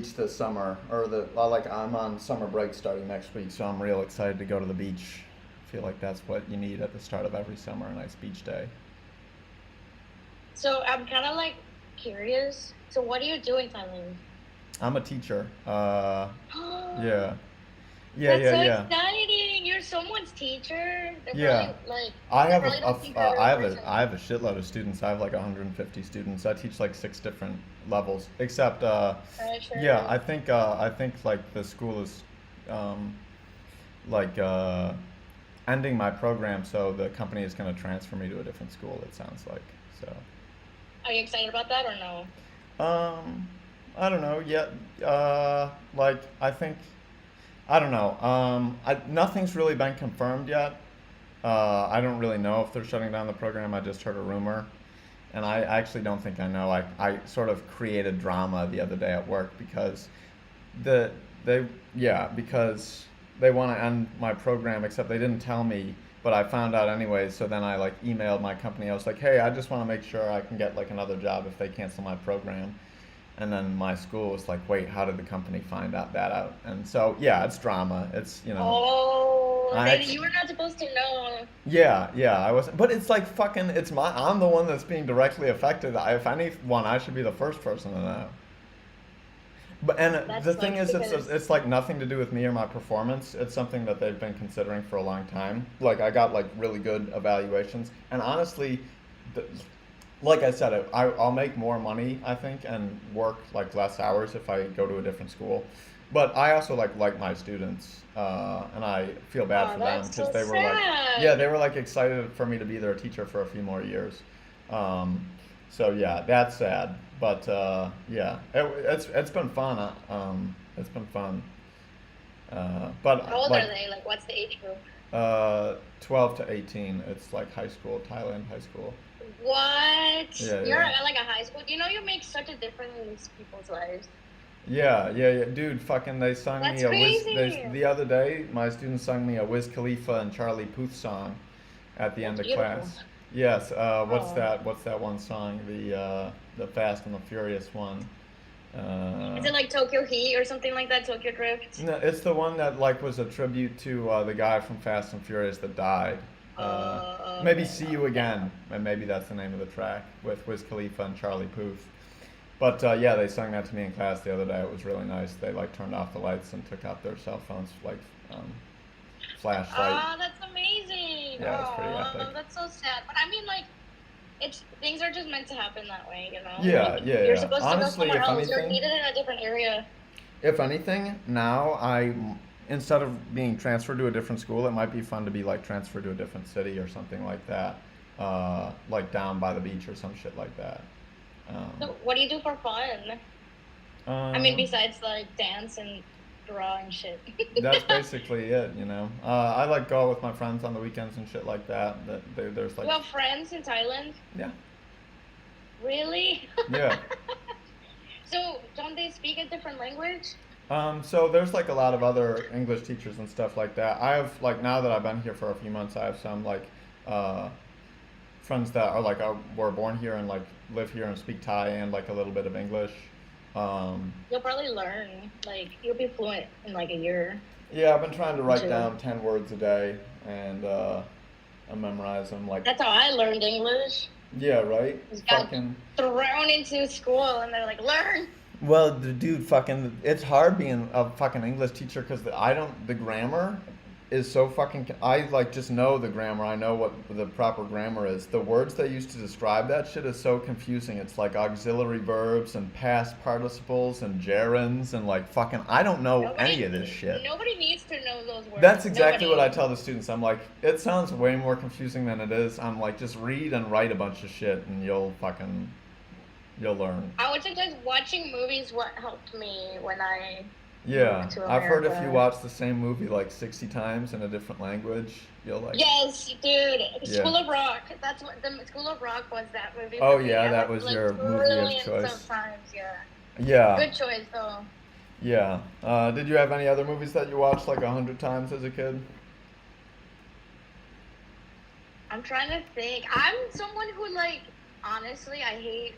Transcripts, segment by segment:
beach this summer, or I'm on summer break starting next week, so I'm real excited to go to the beach. I feel like that's what you need at the start of every summer, a nice beach day. So I'm kind of like curious. So what do you do in Thailand? I'm a teacher. Yeah, yeah, That's yeah, so yeah. exciting! You're someone's teacher. They're Yeah, probably like I they have probably don't think you're a real person. I have a shitload of students. I have like 150 students. I teach like six different levels. Except, yeah, Pressure. I think like the school is, um, like ending my program, so the company is going to transfer me to a different school. It sounds like so. Are you excited about that or no? Um, I don't know yet. Like I think I don't know. Nothing's really been confirmed yet. I don't really know if they're shutting down the program. I just heard a rumor, and I actually don't think I know. I sort of created drama the other day at work because the they yeah because they want to end my program, except they didn't tell me, but I found out anyways. So then I like emailed my company. I was like, hey, I just want to make sure I can get like another job if they cancel my program. And then my school was like, wait, how did the company find out that out? And so yeah, it's drama. It's Oh, I then actually you were not supposed to know. yeah, I was, but it's like fucking, I'm the one that's being directly affected. If anyone, I should be the first person to know. But and That the thing sucks is, because it's like nothing to do with me or my performance. It's something that they've been considering for a long time. Like I got like really good evaluations, and honestly, the, like I said, I'll make more money, I think, and work like less hours if I go to a different school. But I also like my students, and I feel bad oh, for them that's because so they were like, yeah, sad. they were like excited for me to be their teacher for a few more years. Um, so yeah, that's sad. But yeah, it's been fun. It's been fun. How But old are like they? Like, what's the age group? 12 to 18, it's like high school, Thailand high school. What? Yeah, You're yeah. at like a high school. You know, you make such a difference in these people's lives. Yeah, yeah, yeah, dude. Fucking, they sung me That's a Wiz. crazy. The other day, my students sung me a Wiz Khalifa and Charlie Puth song at the end That's of beautiful. class. Yes. What's Oh, that? What's that one song? The Fast and the Furious one. is Uh, it like Tokyo Heat or something like that? Tokyo Drift? no, it's the one that like was a tribute to the guy from Fast and Furious that died. Maybe Okay, See no, You never. Again, and maybe that's the name of the track with Wiz Khalifa and Charlie Puth. But yeah, they sung that to me in class the other day. It was really nice. They like turned off the lights and took out their cell phones, like um, flashlight. Oh, that's amazing. Yeah, it was pretty epic. Oh, that's so sad. But I mean, like, it's things are just meant to happen that way, you know? Like, Yeah, yeah, you're yeah. supposed to go Honestly, somewhere else. You're needed in a different area. if anything, now instead of being transferred to a different school, it might be fun to be like transferred to a different city or something like that, like down by the beach or some shit like that. Um, So, what do you do for fun? I mean, uh, besides like dance and draw and shit. that's basically it, you know. I like go out with my friends on the weekends and shit like that. There's You like, have friends in Thailand? yeah, Really? yeah. So, don't they speak a different language? So there's like a lot of other English teachers and stuff like that. I have like now that I've been here for a few months, I have some like uh, friends that are like were born here and like live here and speak Thai and like a little bit of English. Um, You'll probably learn. Like, you'll be fluent in like a year yeah, I've been trying to or write two. down 10 words a day and I memorize them. Like, That's how I learned English. yeah, right? Just got Fucking. thrown into school and they're like, learn. Well, the dude, fucking, it's hard being a fucking English teacher because the grammar is so fucking. I like just know the grammar. I know what the proper grammar is. The words they use to describe that shit is so confusing. It's like auxiliary verbs and past participles and gerunds and like fucking. I don't know any of this shit. Nobody needs to know those That's words. exactly what I Nobody. tell the students. I'm like, it sounds way more confusing than it is. I'm like, just read and write a bunch of shit and you'll learn. I would suggest watching movies what helped me when I moved Yeah, to I've heard if you America. watch the same movie like 60 times in a different language, you'll like, Yes, dude. yeah. School of Rock. That's what the School of Rock was that movie Oh for me. yeah, I that watched was like your movie of trillions of choice. times, yeah. Yeah, Good choice though. yeah. Did you have any other movies that you watched like 100 times as a kid? I'm trying to think. I'm someone who like honestly I hate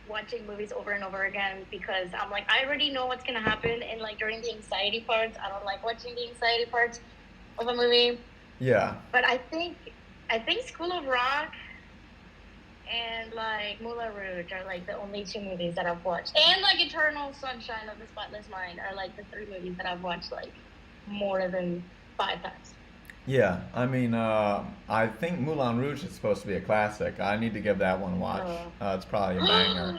watching movies over and over again because I'm like, I already know what's gonna happen, and like during the anxiety parts, I don't like watching the anxiety parts of a movie. Yeah. But I think School of Rock and like Moulin Rouge are like the only two movies that I've watched, and like Eternal Sunshine of the Spotless Mind are like the three movies that I've watched like more than 5 times. Yeah, I mean, I think Moulin Rouge is supposed to be a classic. I need to give that one a watch. Uh, It's probably a banger.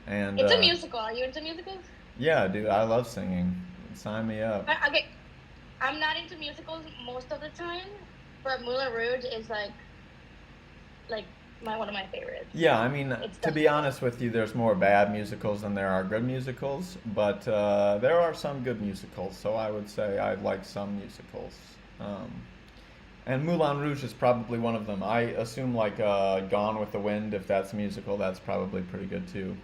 And it's a musical. Are you into musicals? yeah, dude, I love singing. Sign me up. Okay, I'm not into musicals most of the time, but Moulin Rouge is like my one of my favorites. Yeah, I mean, It's to be definitely honest with you, there's more bad musicals than there are good musicals, but there are some good musicals, so I would say I like some musicals. Um, and Moulin Rouge is probably one of them. I assume like Gone with the Wind, if that's a musical, that's probably pretty good too.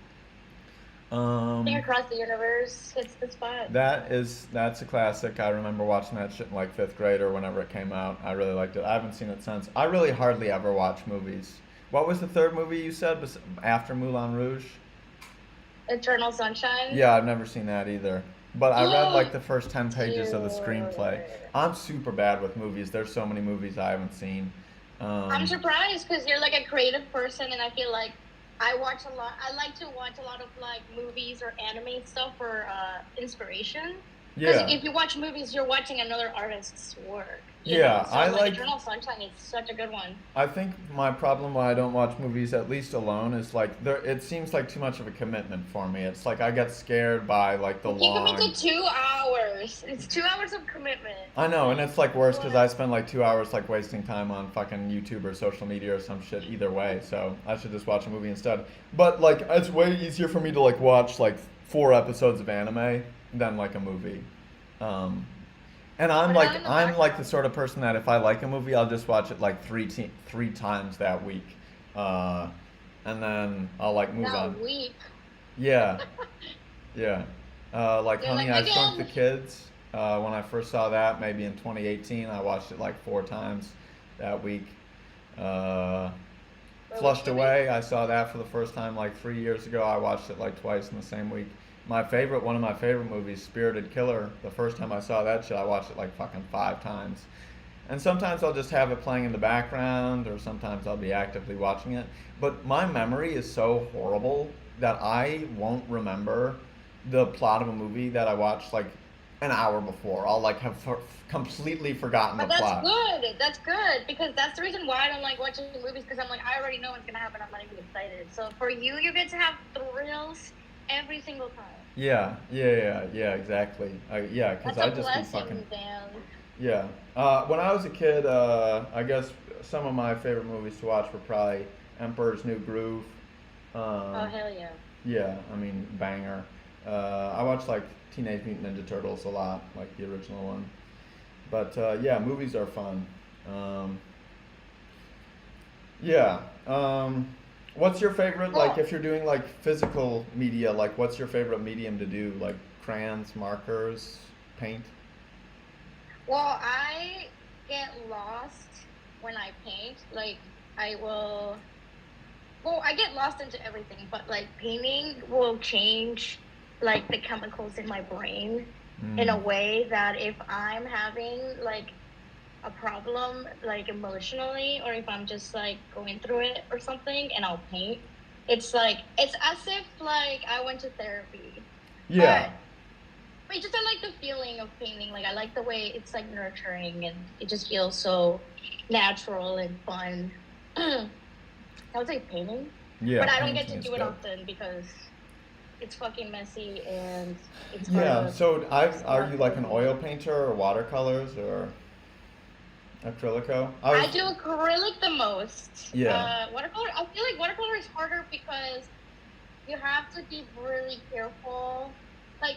Sing Um, Across the Universe hits the spot. that's a classic. I remember watching that shit in like fifth grade or whenever it came out. I really liked it. I haven't seen it since. I really hardly ever watch movies. What was the third movie you said after Moulin Rouge? Eternal Sunshine. Yeah, I've never seen that either. But I read like the first 10 pages of the screenplay. Dude. I'm super bad with movies. There's so many movies I haven't seen. I'm Um, surprised because you're like a creative person, and I feel like I watch a lot. I like to watch a lot of like movies or anime stuff for inspiration. Because yeah. if you watch movies, you're watching another artist's work. You know, Yeah, so I like like Eternal Sunshine is such a good one. I think my problem why I don't watch movies at least alone is like there it seems like too much of a commitment for me. It's like I get scared by like the You can commit long. to 2 hours. It's 2 hours of commitment. I know, and it's like worse because What? I spend like 2 hours like wasting time on fucking YouTube or social media or some shit either way. So I should just watch a movie instead. But like it's way easier for me to like watch like 4 episodes of anime than like a movie. Um, and Put it on in the I'm like the background. sort of person that if I like a movie, I'll just watch it like three times that week, uh, and then I'll like move Now on. weep. Yeah, yeah. Like You're Honey, like I Shrunk the again. Kids. When I first saw that, maybe in 2018, I watched it like 4 times that week. Uh, Or which Flushed movie? Away, I saw that for the first time like 3 years ago. I watched it like twice in the same week. One of my favorite movies, Spirited Killer. The first time I saw that shit, I watched it like fucking 5 times. And sometimes I'll just have it playing in the background, or sometimes I'll be actively watching it. But my memory is so horrible that I won't remember the plot of a movie that I watched like an hour before. I'll like have completely forgotten the But that's plot. good. That's good because that's the reason why I don't like watching movies because I'm like I already know what's gonna happen. I'm not even excited. So for you, you get to have thrills every single time. Yeah, exactly. Yeah, because That's I a just be fucking. blessing, Dan. Yeah. When I was a kid, I guess some of my favorite movies to watch were probably Emperor's New Groove. Oh Um, hell yeah. yeah, I mean, banger. I watched like Teenage Mutant Ninja Turtles a lot, like the original one. But yeah, movies are fun. Um, yeah. What's your favorite, like, Well, if you're doing like physical media, like, what's your favorite medium to do? Like crayons, markers, paint? I get lost when I paint. Like I will. Well, I get lost into everything, but like painting will change like the chemicals in my brain in a Mm. way that if I'm having like a problem like emotionally or if I'm just like going through it or something and I'll paint, it's like it's as if like I went to therapy. Yeah. But I just I like the feeling of painting. Like I like the way it's like nurturing and it just feels so natural and fun. I would say painting. Yeah, But I don't get painting to is do it dope. often because it's fucking messy and it's hard Yeah, to so are start you like an working. oil painter or watercolors or acrylico? I do acrylic the most. Yeah, Watercolor, I feel like watercolor is harder because you have to be really careful. Like,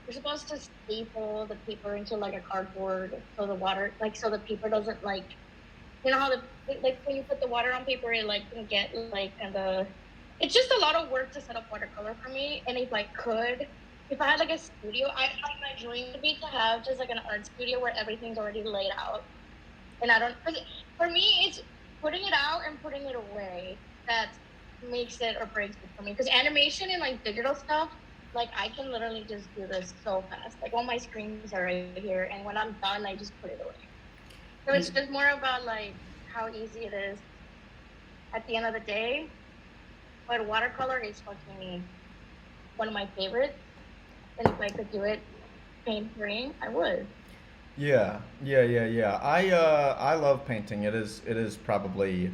you're supposed to staple the paper into like a cardboard so the water, like, so the paper doesn't like, you know how like when you put the water on paper, it like can get like kind of. It's just a lot of work to set up watercolor for me. And if I had like a studio, like my dream would be to have just like an art studio where everything's already laid out and I don't. 'Cause for me, it's putting it out and putting it away. That's makes it or breaks it for me. Because animation and like digital stuff, like I can literally just do this so fast. Like all my screens are right here, and when I'm done, I just put it away. So it's just more about like how easy it is at the end of the day. But watercolor is fucking one of my favorites, and if I could do it paint free, I would. Yeah, yeah. I love painting. It is probably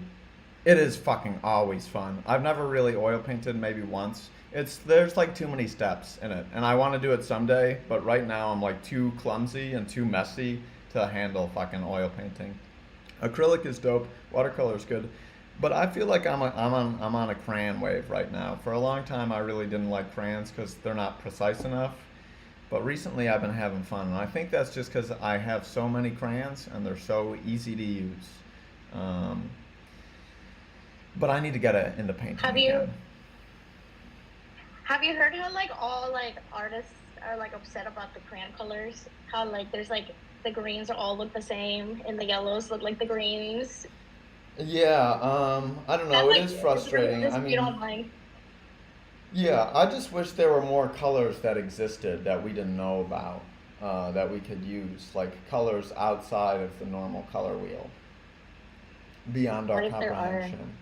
it is fucking always fun. I've never really oil painted, maybe once. It's there's like too many steps in it, and I want to do it someday, but right now I'm like too clumsy and too messy to handle fucking oil painting. Acrylic is dope, watercolor is good, but I feel like I'm on a crayon wave right now. For a long time, I really didn't like crayons because they're not precise enough. But recently, I've been having fun, and I think that's just because I have so many crayons and they're so easy to use. Um, but I need to get into painting Have you again. have you heard how like all like artists are like upset about the crayon colors? How like there's like the greens all look the same and the yellows look like the greens. Yeah, I don't know. That's It like is it's really frustrating. I dispute mean, online. yeah, I just wish there were more colors that existed that we didn't know about, that we could use, like colors outside of the normal color wheel, beyond our What if there are? comprehension.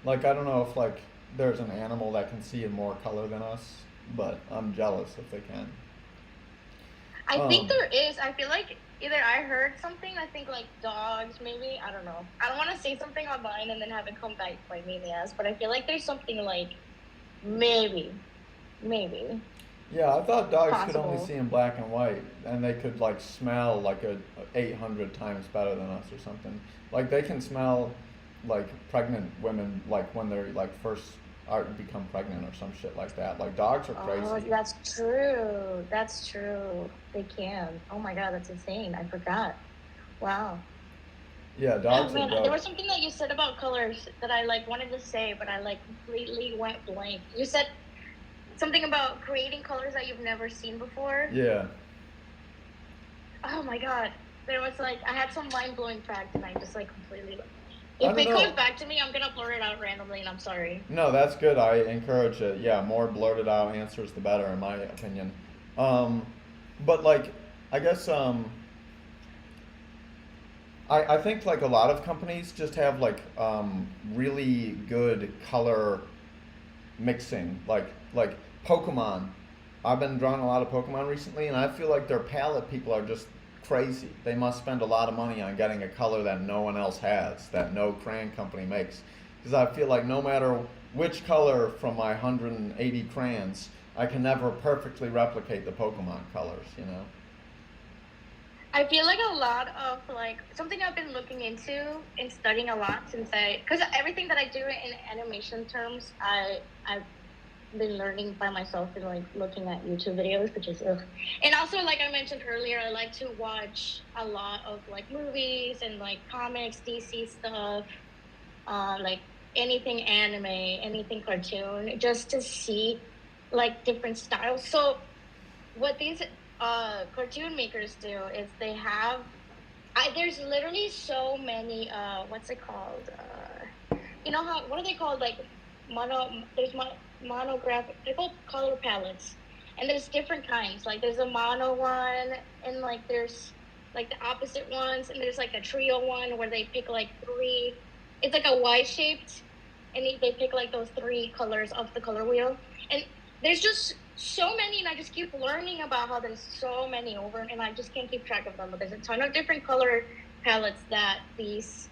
Like, I don't know if like there's an animal that can see in more color than us, but I'm jealous if they can. I think Um, there is. I feel like either I heard something, I think like dogs, maybe. I don't know. I don't want to say something online and then have it come back by me in the ass, but I feel like there's something like maybe, maybe yeah, I thought dogs could only possible. see in black and white, and they could like smell like a 800 times better than us or something. Like they can smell like pregnant women like when they're like first are become pregnant or some shit like that. Like dogs are Oh, crazy. that's true. That's true. They can. Oh my God, that's insane. I forgot. Wow. Yeah, Oh dogs are man, there dope. was something that you said about colors that I like wanted to say, but I like completely went blank. You said something about creating colors that you've never seen before. Yeah. Oh my God. There was like I had some mind blowing fact and I just like completely I if don't it comes know. back to me, I'm gonna blur it out randomly and I'm sorry. No, that's good. I encourage it. Yeah, more blurted out answers the better in my opinion. Um but like I guess I think like a lot of companies just have like really good color mixing. Like Pokemon. I've been drawing a lot of Pokemon recently, and I feel like their palette people are just crazy. They must spend a lot of money on getting a color that no one else has, that no crayon company makes. Because I feel like no matter which color from my 180 crayons, I can never perfectly replicate the Pokemon colors. You know? I feel like a lot of like something I've been looking into and studying a lot since because everything that I do in animation terms, I've been learning by myself and like looking at YouTube videos, which is ugh. And also like I mentioned earlier, I like to watch a lot of like movies and like comics, DC stuff, like anything anime, anything cartoon, just to see like different styles. So what these cartoon makers do is they have there's literally so many what's it called you know how what are they called like monographic they're called color palettes and there's different kinds like there's a mono one and like there's like the opposite ones and there's like a trio one where they pick like three it's like a Y shaped and they pick like those three colors off the color wheel and there's just so many and I just keep learning about how there's so many over and I just can't keep track of them but there's a ton of different color palettes that these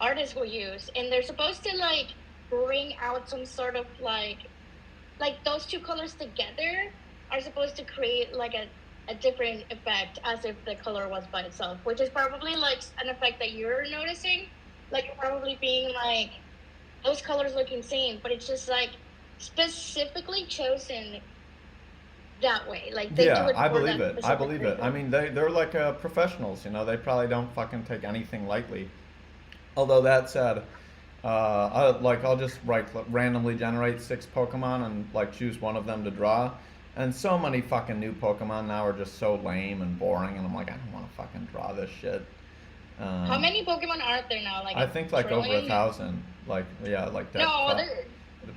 artists will use and they're supposed to like bring out some sort of like those two colors together are supposed to create like a different effect as if the color was by itself which is probably like an effect that you're noticing like probably being like those colors look insane but it's just like specifically chosen that way. Like they do Yeah, it I for believe that it. I specific believe it. I reason. mean, they're like professionals. You know, they probably don't fucking take anything lightly. Although that said, I'll just randomly generate six Pokemon and like choose one of them to draw. And so many fucking new Pokemon now are just so lame and boring, and I'm like, I don't want to fucking draw this shit. How Um, many Pokemon are there now? Like I a think like over a trillion? thousand. Like yeah, like that. No, there.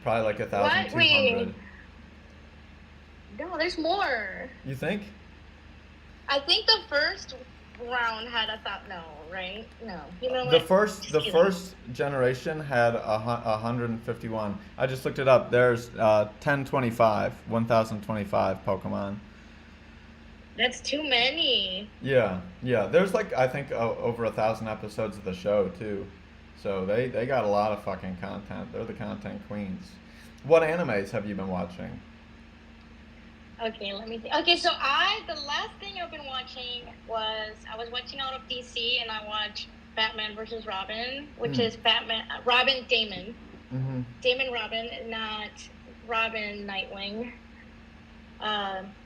Probably like a thousand What? two hundred. Wait. No, there's more. You think? I think the first round had a thought. No, right? No. You know The what? first Just the kidding. first generation had 151. I just looked it up. There's 1025 Pokemon. That's too many. Yeah, yeah. There's like I think over a thousand episodes of the show too, so they got a lot of fucking content. They're the content queens. What animes have you been watching? Okay, let me think. Okay, so the last thing I've been watching was I was watching out of DC and I watched Batman versus Robin, which Mm. is Batman Robin Damon. Mm-hmm. Damon Robin, not Robin Nightwing.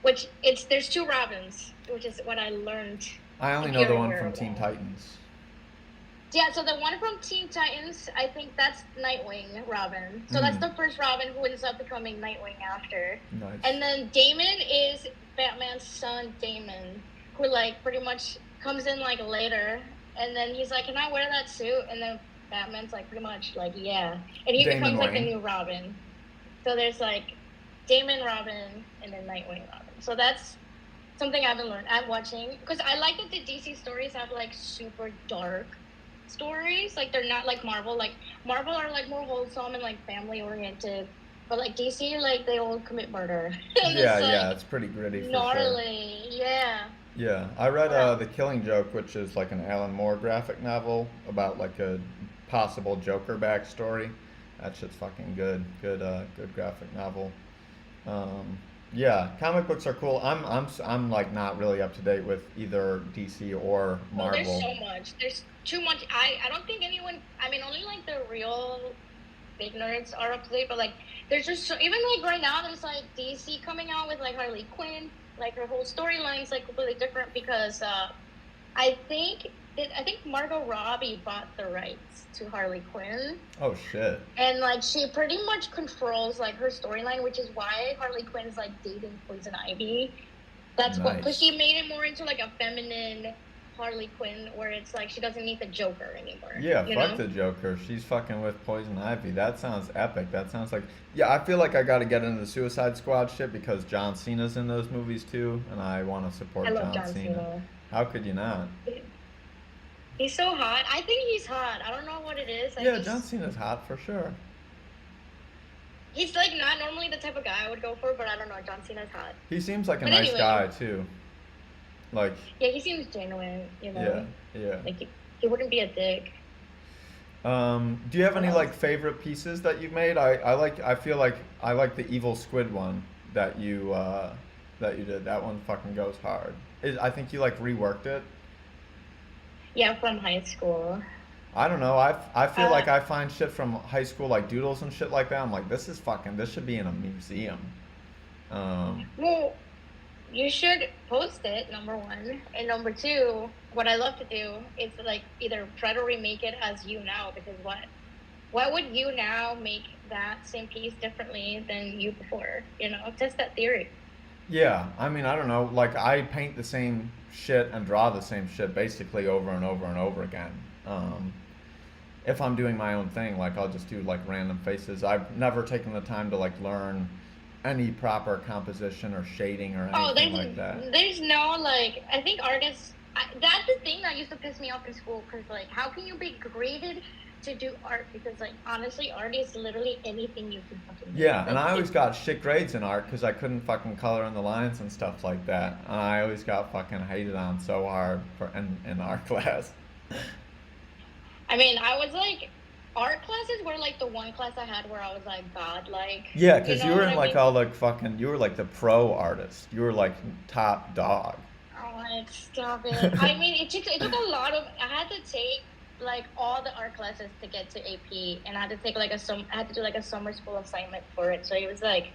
Which it's there's two Robins, which is what I learned. I only If know you're the one aware from of Teen that. Titans. Yeah, so the one from Teen Titans, I think that's Nightwing Robin. So that's Mm. the first Robin who ends up becoming Nightwing after. Nice. And then Damon is Batman's son, Damon, who like pretty much comes in like later. And then he's like, "Can I wear that suit?" And then Batman's like, pretty much like, "Yeah." And he Damon becomes like the Wayne. new Robin. So there's like Damon Robin and then Nightwing Robin. So that's something I haven't learned. I'm watching because I like that the DC stories have like super dark stories. Like they're not like Marvel. Like Marvel are like more wholesome and like family oriented, but like DC like they all commit murder and Yeah, it's yeah. like It's pretty gritty for sure. gnarly. Yeah. Yeah, I read What else? The Killing Joke, which is like an Alan Moore graphic novel about like a possible Joker backstory. That shit's fucking good. Good graphic novel. Um, yeah, comic books are cool. I'm like not really up to date with either DC or Oh, there's Marvel. so much. There's too much. I don't think anyone. I mean, only like the real big nerds are up to date. But like, there's just so, even like right now, there's like DC coming out with like Harley Quinn. Like her whole storyline's like completely different because I think I think Margot Robbie bought the rights to Harley Quinn, Oh shit. and like she pretty much controls like her storyline, which is why Harley Quinn's like dating Poison Ivy. That's what because Nice. she made it more into like a feminine Harley Quinn, where it's like she doesn't need the Joker anymore. Yeah, You fuck know? the Joker. She's fucking with Poison Ivy. That sounds epic. That sounds like yeah. I feel like I got to get into the Suicide Squad shit because John Cena's in those movies too, and I want to I support love John John Cena. Cena. How could you not? He's so hot. I think he's hot. I don't know what it is. Yeah, John Cena's hot for sure. He's like not normally the type of guy I would go for, but I don't know. John Cena's hot. He seems like a But nice anyway, guy too. Like, yeah, he seems genuine. You yeah, know, yeah. like he wouldn't be a dick. Do you have What any else? like favorite pieces that you've made? I like. I feel like I like the evil squid one that you did. That one fucking goes hard. I think you like reworked it. Yeah, from high school. I don't know. I feel Uh, like I find shit from high school like doodles and shit like that. I'm like, this should be in a museum. Um, well, you should post it, number one. And number two, what I love to do is like either try to remake it as you now, because what would you now make that same piece differently than you before? You know, test that theory. yeah, I mean, I don't know. Like I paint the same shit and draw the same shit basically over and over and over again. Um, if I'm doing my own thing, like I'll just do like random faces. I've never taken the time to like learn any proper composition or shading or Oh, anything like that. there's no like. I think artists. That's the thing that used to piss me off in school because like, how can you be graded to do art? Because like, honestly, art is literally anything you can fucking do. Yeah, and Like, I always got shit grades in art because I couldn't fucking color in the lines and stuff like that. And I always got fucking hated on so hard in art class. I mean, I was like, art classes were like the one class I had where I was like God, like, Yeah, you because you know were what in I like mean? all like fucking, you were like the pro artist. You were like top dog. Oh, like, stop it. I mean, it took a lot of. I had to take like all the art classes to get to AP, and I had to take like I had to do like a summer school assignment for it. So it was like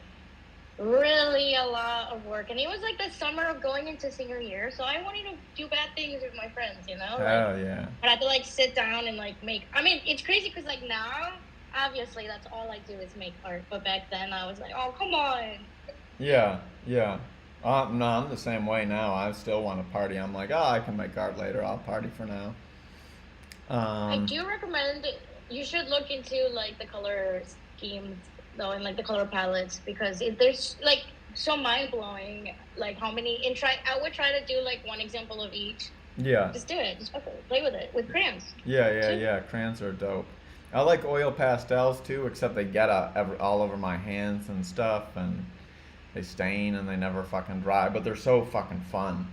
really a lot of work, and it was like the summer of going into senior year. So I wanted to do bad things with my friends, you know, like. Hell yeah. But I had to like sit down and like make. I mean, it's crazy because like now, obviously, that's all I do is make art. But back then, I was like, oh come on. Yeah, yeah. No, I'm the same way now. I still want to party. I'm like, oh, I can make art later. I'll party for now. I Um, do recommend you should look into like the color schemes though and like the color palettes because there's like so mind blowing like how many and try I would try to do like one example of each. yeah, Just do it. Just fuck it. Play with it with crayons too. yeah. Crayons are dope. I like oil pastels too, except they get all over my hands and stuff, and they stain and they never fucking dry. But they're so fucking fun.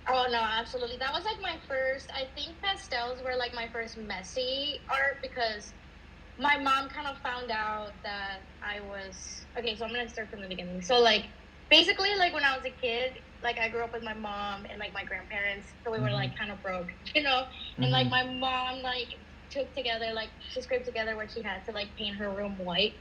Oh no, absolutely. That was like my first. I think pastels were like my first messy art because my mom kind of found out that I was okay. So I'm gonna start from the beginning. So like basically like when I was a kid, like I grew up with my mom and like my grandparents, so we were Mhm. like kind of broke, you know. And like Mhm. my mom like took together like she scraped together what she had to like paint her room white,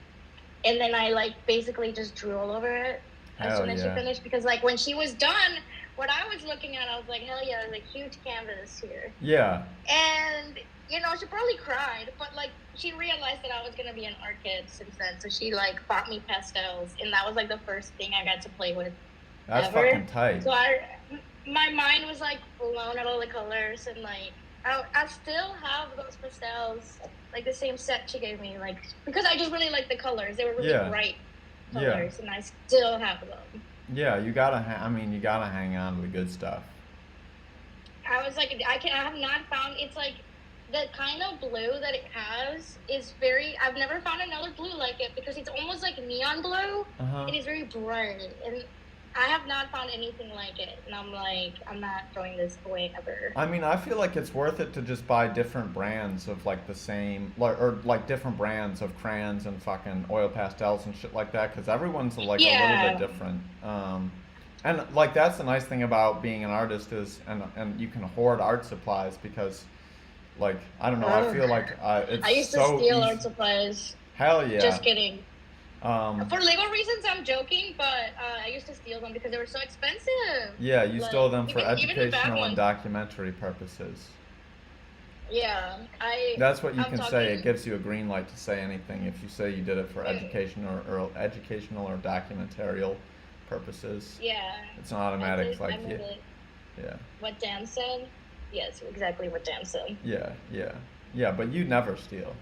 and then I like basically just drew all over it as Hell soon as she yeah. finished because like when she was done, what I was looking at, I was like, hell yeah, there's a huge canvas here. Yeah. And you know, she probably cried, but like she realized that I was gonna be an art kid since then. So she like bought me pastels, and that was like the first thing I got to play with That's ever. fucking tight. So my mind was like blown at all the colors, and like I still have those pastels, like the same set she gave me, like because I just really like the colors. They were really Yeah. bright Yeah. colors, and I still have them. Yeah, I mean, you gotta hang on to the good stuff. I was like, I have not found. It's like the kind of blue that it has is very. I've never found another blue like it because it's almost like neon blue. Uh-huh. It is very bright, and I have not found anything like it. And I'm like, I'm not throwing this away ever. I mean, I feel like it's worth it to just buy different brands of like the same, like, or like different brands of crayons and fucking oil pastels and shit like that, because everyone's like a little bit Yeah. different. And like that's the nice thing about being an artist is, and you can hoard art supplies because, like, I don't know, I Oh, feel like it's I used to so steal easy. art supplies. Hell Just yeah. kidding. Um, For legal reasons, I'm joking, but I used to steal them because they were so expensive. yeah, you stole Like them for even the bad educational and ones. documentary purposes. Yeah, That's what you I'm can say. It talking. gives you a green light to say anything if you say you did it for education or educational or documentarial purposes. Yeah, It's an automatic. It's I like made it. yeah, What Dan said? Yes, exactly what Dan said. yeah, yeah, yeah. But you never steal.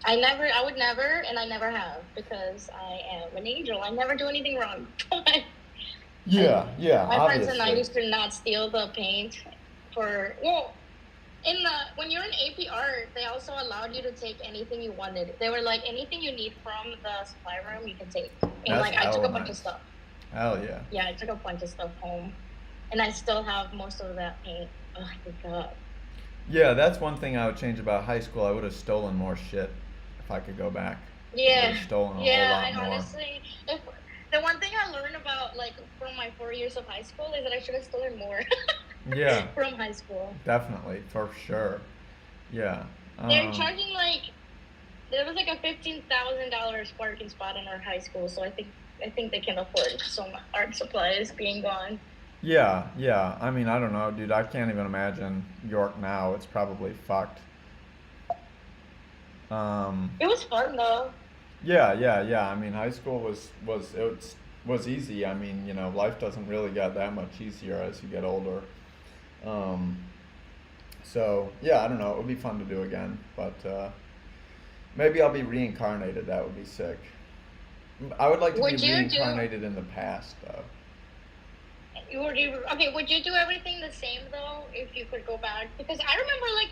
I would never, and I never have because I am an angel. I never do anything wrong. But I, Yeah, yeah, my friends and I obviously. used to not steal the paint for, well, in the, when you're in AP art, they also allowed you to take anything you wanted. They were like, anything you need from the supply room, you can take. And That's like, I took hella a bunch of nice. stuff. Hell yeah. Yeah, I took a bunch of stuff home. And I still have most of that paint. Oh, thank God. Yeah, that's one thing I would change about high school. I would have stolen more shit if I could go back. I would Yeah, have stolen a whole yeah. lot I more. honestly, if the one thing I learned about like from my 4 years of high school is that I should have stolen more Yeah, from high school. definitely, for sure. Yeah. They're Um, charging like there was like a $15,000 parking spot in our high school, so I think they can afford some art supplies being gone. Yeah, yeah. I mean, I don't know, dude. I can't even imagine York now. It's probably fucked. Um, It was fun though. yeah, yeah, yeah. I mean, high school was easy. I mean, life doesn't really get that much easier as you get older. Um, so yeah, I don't know. It would be fun to do again, but maybe I'll be reincarnated. That would be sick. I would like to be Would you do? reincarnated in the past, though. Okay? Would you do everything the same though if you could go back? Because I remember like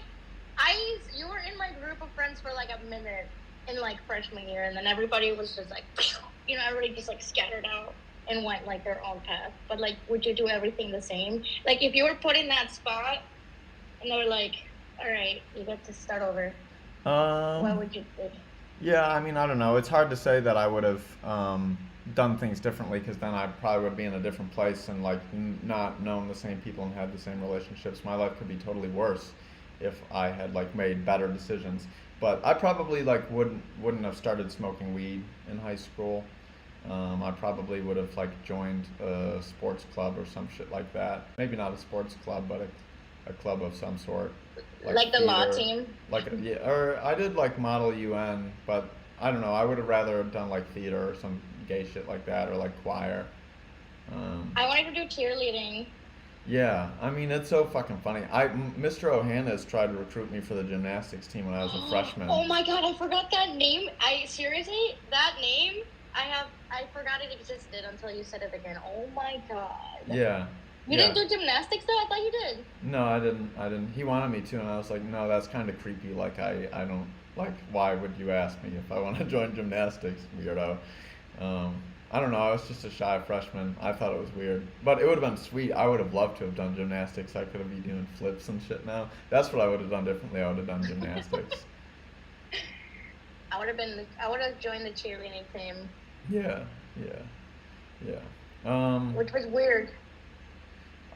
you were in my group of friends for like a minute in like freshman year, and then everybody was just like, you know, everybody just like scattered out and went like their own path. But like, would you do everything the same? Like, if you were put in that spot and they were like, all right, you get to start over, what Um, would you do? Yeah, I mean, I don't know. It's hard to say that I would have done things differently because then I probably would be in a different place and like not known the same people and had the same relationships. My life could be totally worse if I had like made better decisions. But I probably like wouldn't have started smoking weed in high school. I probably would have like joined a sports club or some shit like that. Maybe not a sports club, but a club of some sort, like Like the law theater. team? Like yeah, or I did like Model UN, but I don't know. I would have rather have done like theater or some gay shit like that, or like choir. Um, I wanted to do cheerleading. Yeah, I mean it's so fucking funny. Mr. Ohana has tried to recruit me for the gymnastics team when I was a freshman. Oh my god, I forgot that name. I seriously, that name, I forgot it existed until you said it again. Oh my god. Yeah, You didn't yeah. do gymnastics though? I thought you did. No, I didn't. I didn't. He wanted me to, and I was like, no, that's kind of creepy. Like I don't like. Why would you ask me if I want to join gymnastics, weirdo? Um, I don't know. I was just a shy freshman. I thought it was weird, but it would have been sweet. I would have loved to have done gymnastics. I could have been doing flips and shit now. That's what I would have done differently. I would have done gymnastics. I would have joined the cheerleading team, Yeah, yeah, yeah. which was weird.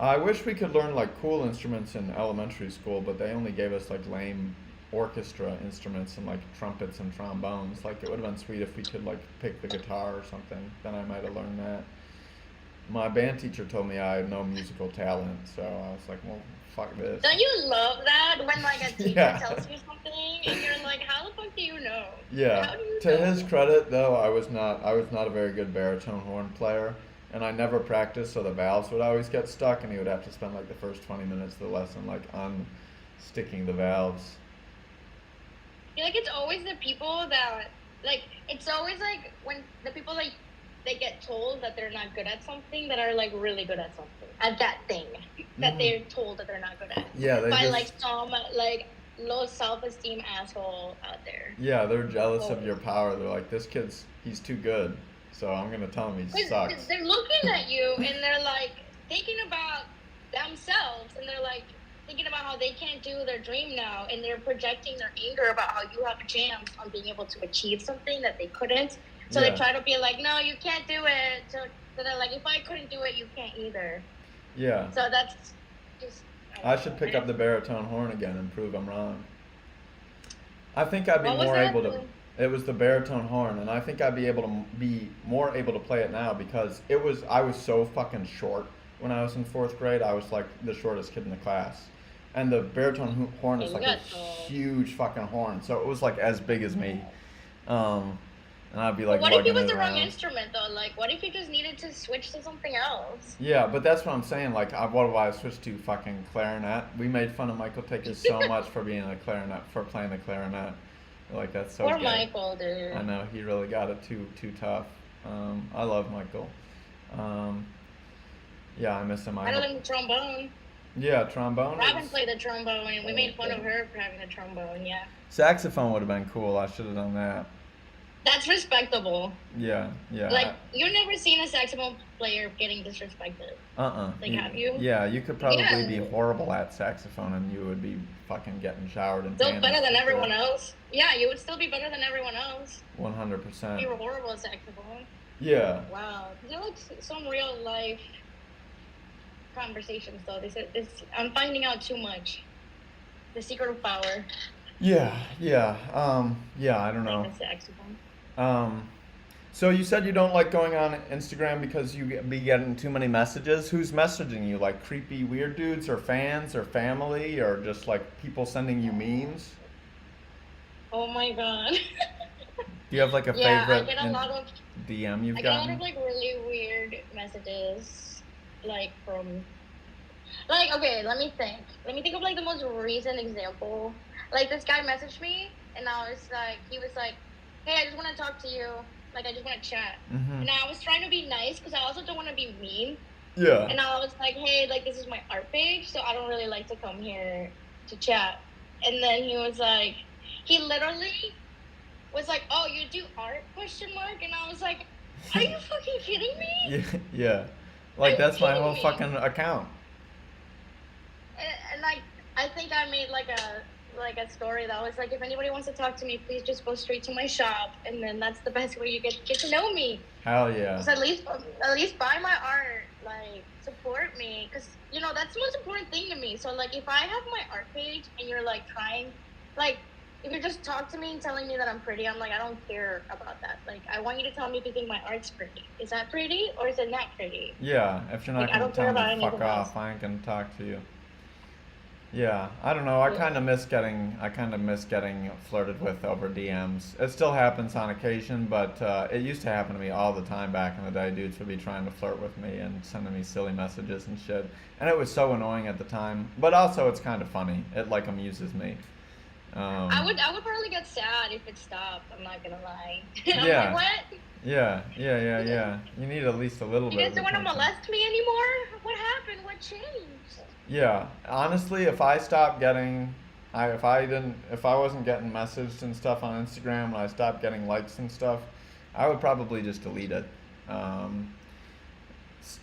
I wish we could learn like cool instruments in elementary school, but they only gave us like lame orchestra instruments and like trumpets and trombones. Like it would have been sweet if we could like pick the guitar or something. Then I might have learned that. My band teacher told me I had no musical talent, so I was like, well, fuck this. Don't you love that when like a teacher Yeah. tells you something and you're like, how the fuck do you know? Yeah. How do you To know? his credit, though, I was not a very good baritone horn player, and I never practiced, so the valves would always get stuck, and he would have to spend like the first 20 minutes of the lesson like unsticking the valves. I feel like it's always the people that like it's always like when the people like they get told that they're not good at something that are like really good at something at that thing that Hmm. they're told that they're not good at Yeah, they by just like some like low self-esteem asshole out there. yeah, they're jealous of Always. your power. They're like, this he's too good, so I'm gonna tell him he Because sucks. they're looking at you and they're like thinking about themselves and they're like thinking about how they can't do their dream now and they're projecting their anger about how you have a chance on being able to achieve something that they couldn't. So they Yeah, try to be like, no, you can't do it. So they're like, if I couldn't do it, you can't either. yeah. So that's just, I I don't should know. pick up the baritone horn again and prove I'm wrong. I think I'd be What was more that? able to. It was the baritone horn, and I think I'd be able to be more able to play it now because I was so fucking short when I was in fourth grade. I was like the shortest kid in the class, and the baritone horn Yeah, is you like a got tall. huge fucking horn, so it was like as big as me, um, and I'd be But like what if it lugging was it the wrong around. instrument though? Like, what if you just needed to switch to something else? Yeah, but that's what I'm saying. Like, what if I switched to fucking clarinet? We made fun of Michael Takis so much for being a clarinet, for playing the clarinet. Like, that's so Poor gay. Michael, I dude. know he really got it too tough. I love Michael. Um, yeah, I miss him. I Better hope. than the trombone. Yeah, trombone Robin is. played the trombone, and we Oh, made fun of yeah. her for having a trombone. Yeah, Saxophone would have been cool. I should have done that. that's respectable. Yeah, Like yeah. you've never seen a saxophone player getting disrespected. Uh-uh. Like, have you? Yeah, you could probably be Yeah, horrible at saxophone, and you would be fucking getting showered in still tannins better than for everyone sure. else. Yeah, you would still be better than everyone else. 100%. You were horrible at saxophone. Yeah. Wow, they're like some real life conversations though. They said this. I'm finding out too much. The secret of power Yeah, yeah. Yeah, I don't playing know. the saxophone. Um, so you said you don't like going on Instagram because be getting too many messages. Who's messaging you? Like creepy weird dudes or fans or family or just like people sending you memes? Oh my god. Do you have like a Yeah, favorite DM I you've get a lot of gotten? like really weird messages, like from, like okay, let me think. Let me think of like the most recent example. Like this guy messaged me, and he was like, "Hey, I just want to talk to you. Like, I just want to chat." Mm-hmm. And I was trying to be nice because I also don't want to be mean. Yeah. And I was like, "Hey, like this is my art page, so I don't really like to come here to chat." And then he literally was like, "Oh, you do art?" Question mark. And I was like, "Are you fucking kidding me? Yeah, yeah. Are Like you that's my kidding whole me?" fucking account. And like, I think I made like a story that was like, if anybody wants to talk to me, please just go straight to my shop, and then that's the best way you get to know me. Hell yeah. So at least buy my art, like support me, because that's the most important thing to me. So like, if I have my art page and you're like trying, like. If you just talk to me and telling me that I'm pretty, I'm like, I don't care about that. Like, I want you to tell me if you think my art's pretty. Is that pretty or is it not pretty? Yeah, if you're Like, not I gonna don't care tell me about fuck anything else. off, I ain't gonna talk to you. Yeah, I don't know. I Yeah. kind of miss getting flirted with over DMs. It still happens on occasion, but it used to happen to me all the time back in the day. Dudes would be trying to flirt with me and sending me silly messages and shit, and it was so annoying at the time. But also, it's kind of funny. It like amuses me. Um, I would probably get sad if it stopped. I'm not gonna lie. I'm like, yeah, what? yeah. You need at least a little You bit guys of don't want to attention. molest me anymore? What happened? What changed? Yeah, honestly, if I stopped getting, if I wasn't getting messaged and stuff on Instagram, and I stopped getting likes and stuff, I would probably just delete it. Um,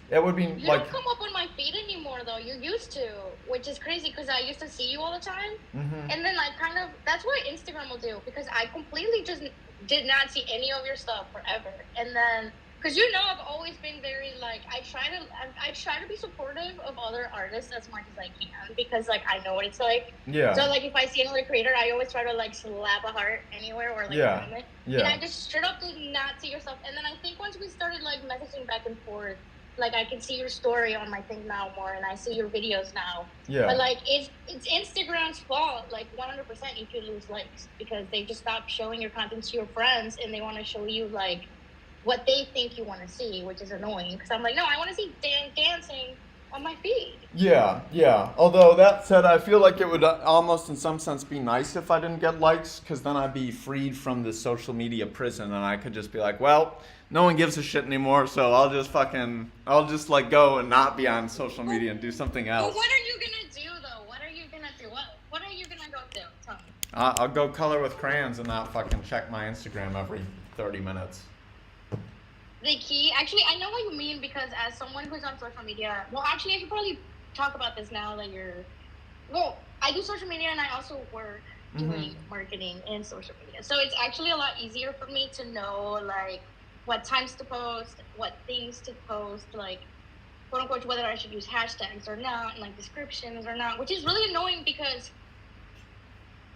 it would be You like, don't come up on my feed anymore though. You used to, which is crazy because I used to see you all the time. hmm And then like kind of that's what Instagram will do because I completely just did not see any of your stuff forever. And then because you know I've always been very like I try to be supportive of other artists as much as I can because like I know what it's like. yeah, So like if I see another creator, I always try to like slap a heart anywhere or like a yeah, comment. And yeah, I just straight up did not see your stuff. And then I think once we started like messaging back and forth like I can see your story on my thing now more and I see your videos now. But yeah, like it's Instagram's fault, like 100% if you lose likes because they just stop showing your content to your friends and they want to show you like what they think you want to see, which is annoying because I'm like, no, I want to see Dan dancing on my feed. yeah. Although that said, I feel like it would almost, in some sense, be nice if I didn't get likes, because then I'd be freed from the social media prison, and I could just be like, well, no one gives a shit anymore, so I'll just like go and not be on social But, media and do something but else. what are you gonna do though? What are you gonna do? What are you gonna go do? Tell me. I'll go color with crayons and not fucking check my Instagram every 30 minutes. The key, actually, I know what you mean because as someone who's on social media, well, actually, I should probably talk about this now that you're. Well, I do social media and I also work Mm-hmm. doing marketing in social media, so it's actually a lot easier for me to know like what times to post, what things to post, like quote unquote whether I should use hashtags or not, and like descriptions or not, which is really annoying because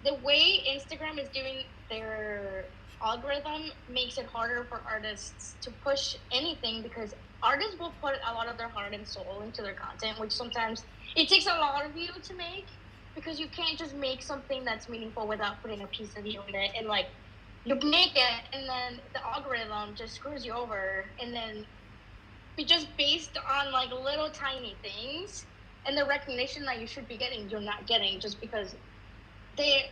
the way Instagram is doing their algorithm makes it harder for artists to push anything because artists will put a lot of their heart and soul into their content, which sometimes it takes a lot of you to make because you can't just make something that's meaningful without putting a piece of you in it and like you make it and then the algorithm just screws you over and then be just based on like little tiny things and the recognition that you should be getting you're not getting just because they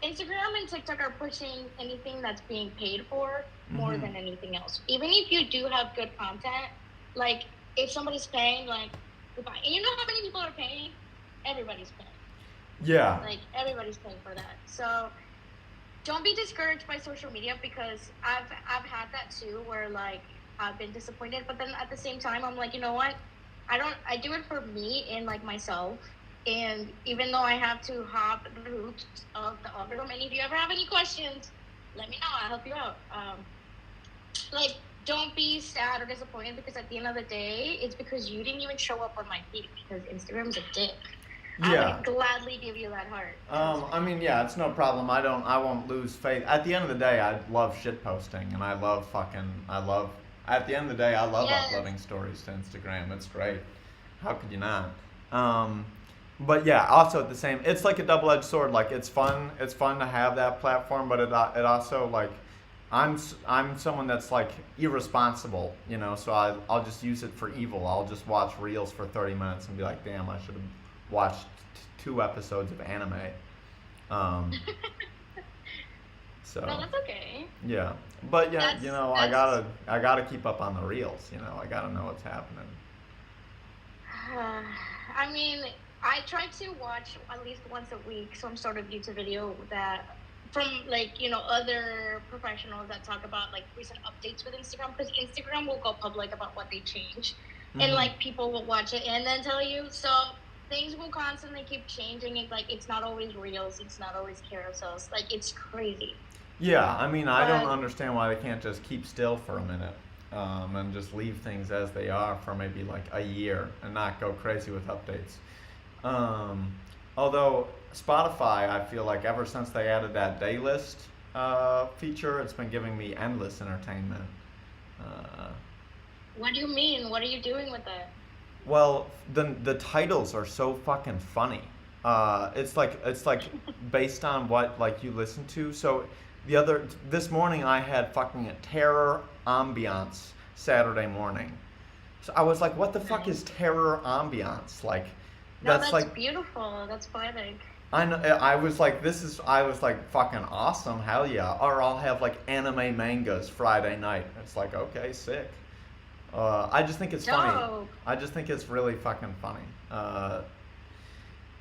Instagram and TikTok are pushing anything that's being paid for more Mm-hmm. than anything else. Even if you do have good content, like if somebody's paying, like goodbye. And you know how many people are paying? Everybody's paying. Yeah. Like everybody's paying for that. So don't be discouraged by social media because I've had that too where like I've been disappointed, but then at the same time I'm like, you know what? I do it for me and like myself. And even though I have to hop the hoops of the algorithm, and if you ever have any questions, let me know. I'll help you out. Like don't be sad or disappointed because at the end of the day, it's because you didn't even show up on my feed because Instagram's a dick. I Yeah. would gladly give you that heart. Trust me. I mean, yeah, it's no problem. I won't lose faith. At the end of the day, I love shit posting, and at the end of the day, I love Yes. uploading stories to Instagram. It's great. How could you not? Um, but yeah, also at the same, it's like a double-edged sword. Like it's fun to have that platform, but it also like, I'm someone that's like irresponsible, you know. So I'll just use it for evil. I'll just watch reels for 30 minutes and be like, damn, I should have watched 2 episodes of anime. Um, No, so that's okay. yeah, but yeah, you know, That's. I gotta keep up on the reels. You know, I gotta know what's happening. I mean, I try to watch at least once a week some sort of YouTube video that from like other professionals that talk about like recent updates with Instagram because Instagram will go public about what they change, and hmm like people will watch it and then tell you. So things will constantly keep changing. It's like it's not always reels, it's not always carousels. Like it's crazy, Yeah, I mean, I don't but understand why they can't just keep still for a minute, and just leave things as they are for maybe like a year and not go crazy with updates. Um, although Spotify, I feel like ever since they added that day list feature, it's been giving me endless entertainment. Uh, what do you mean? What are you doing with it? well, the titles are so fucking funny. It's like based on what like you listen to. So this morning I had fucking terror ambiance Saturday morning. So I was like, what the fuck is Nice. terror ambiance? Like, No, that's that's like beautiful. That's poetic. I know. I was like fucking awesome, hell yeah. Or I'll have like anime mangas Friday night. It's like okay, sick. I just think it's funny. Dope. I just think it's really fucking funny.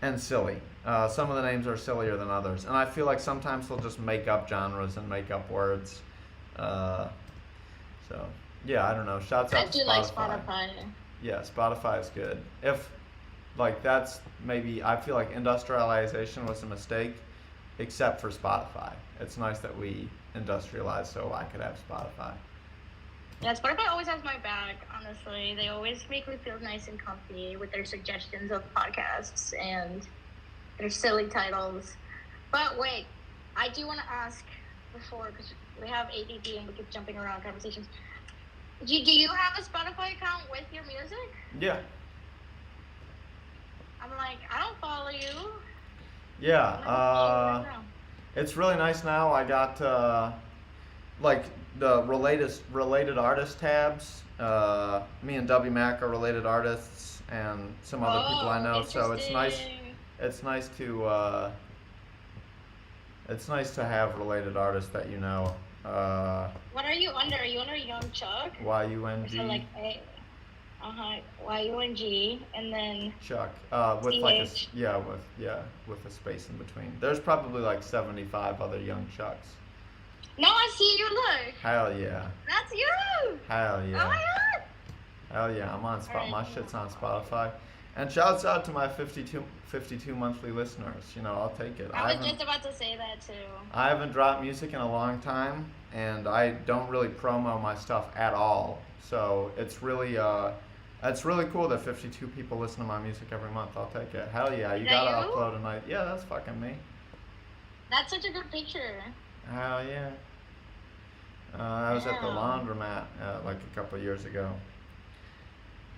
And silly. Some of the names are sillier than others, and I feel like sometimes they'll just make up genres and make up words. Uh, so yeah, I don't know. Shouts I out to do like Spotify. Spotify. Yeah, Spotify is good. If like that's maybe I feel like industrialization was a mistake, except for Spotify. It's nice that we industrialized so I could have Spotify. Yeah, Spotify always has my back, honestly. They always make me feel nice and comfy with their suggestions of podcasts and their silly titles. But wait, I do want to ask before, because we have ADD and we keep jumping around conversations. Do you have a Spotify account with your music? Yeah, I'm like, I don't follow you. yeah. I'm gonna follow you right now. It's really nice now. I got like the related artist tabs. Me and W Mac are related artists, and some other people I Oh, know. So it's nice. interesting. It's nice to it's nice to have related artists that you know. What are you under? Are you under Young Chuck? So like YUNG YUNG, and then Chuck with like CH. with a space in between. There's probably like 75 other young Chucks. No, I see you. Look, Hell yeah. that's you. Hell Oh yeah. my god. Hell yeah. I'm on All spot. right. My shit's on Spotify. And shouts out to my 52 monthly listeners. You know, I'll take it. I was just about to say that too. I haven't dropped music in a long time, and I don't really promo my stuff at all. So it's really cool that 52 people listen to my music every month. I'll take it. Hell yeah, Is you that gotta you? upload a night. Yeah, that's fucking me. That's such a good picture. Hell yeah. I was at the Yeah. laundromat like a couple of years ago.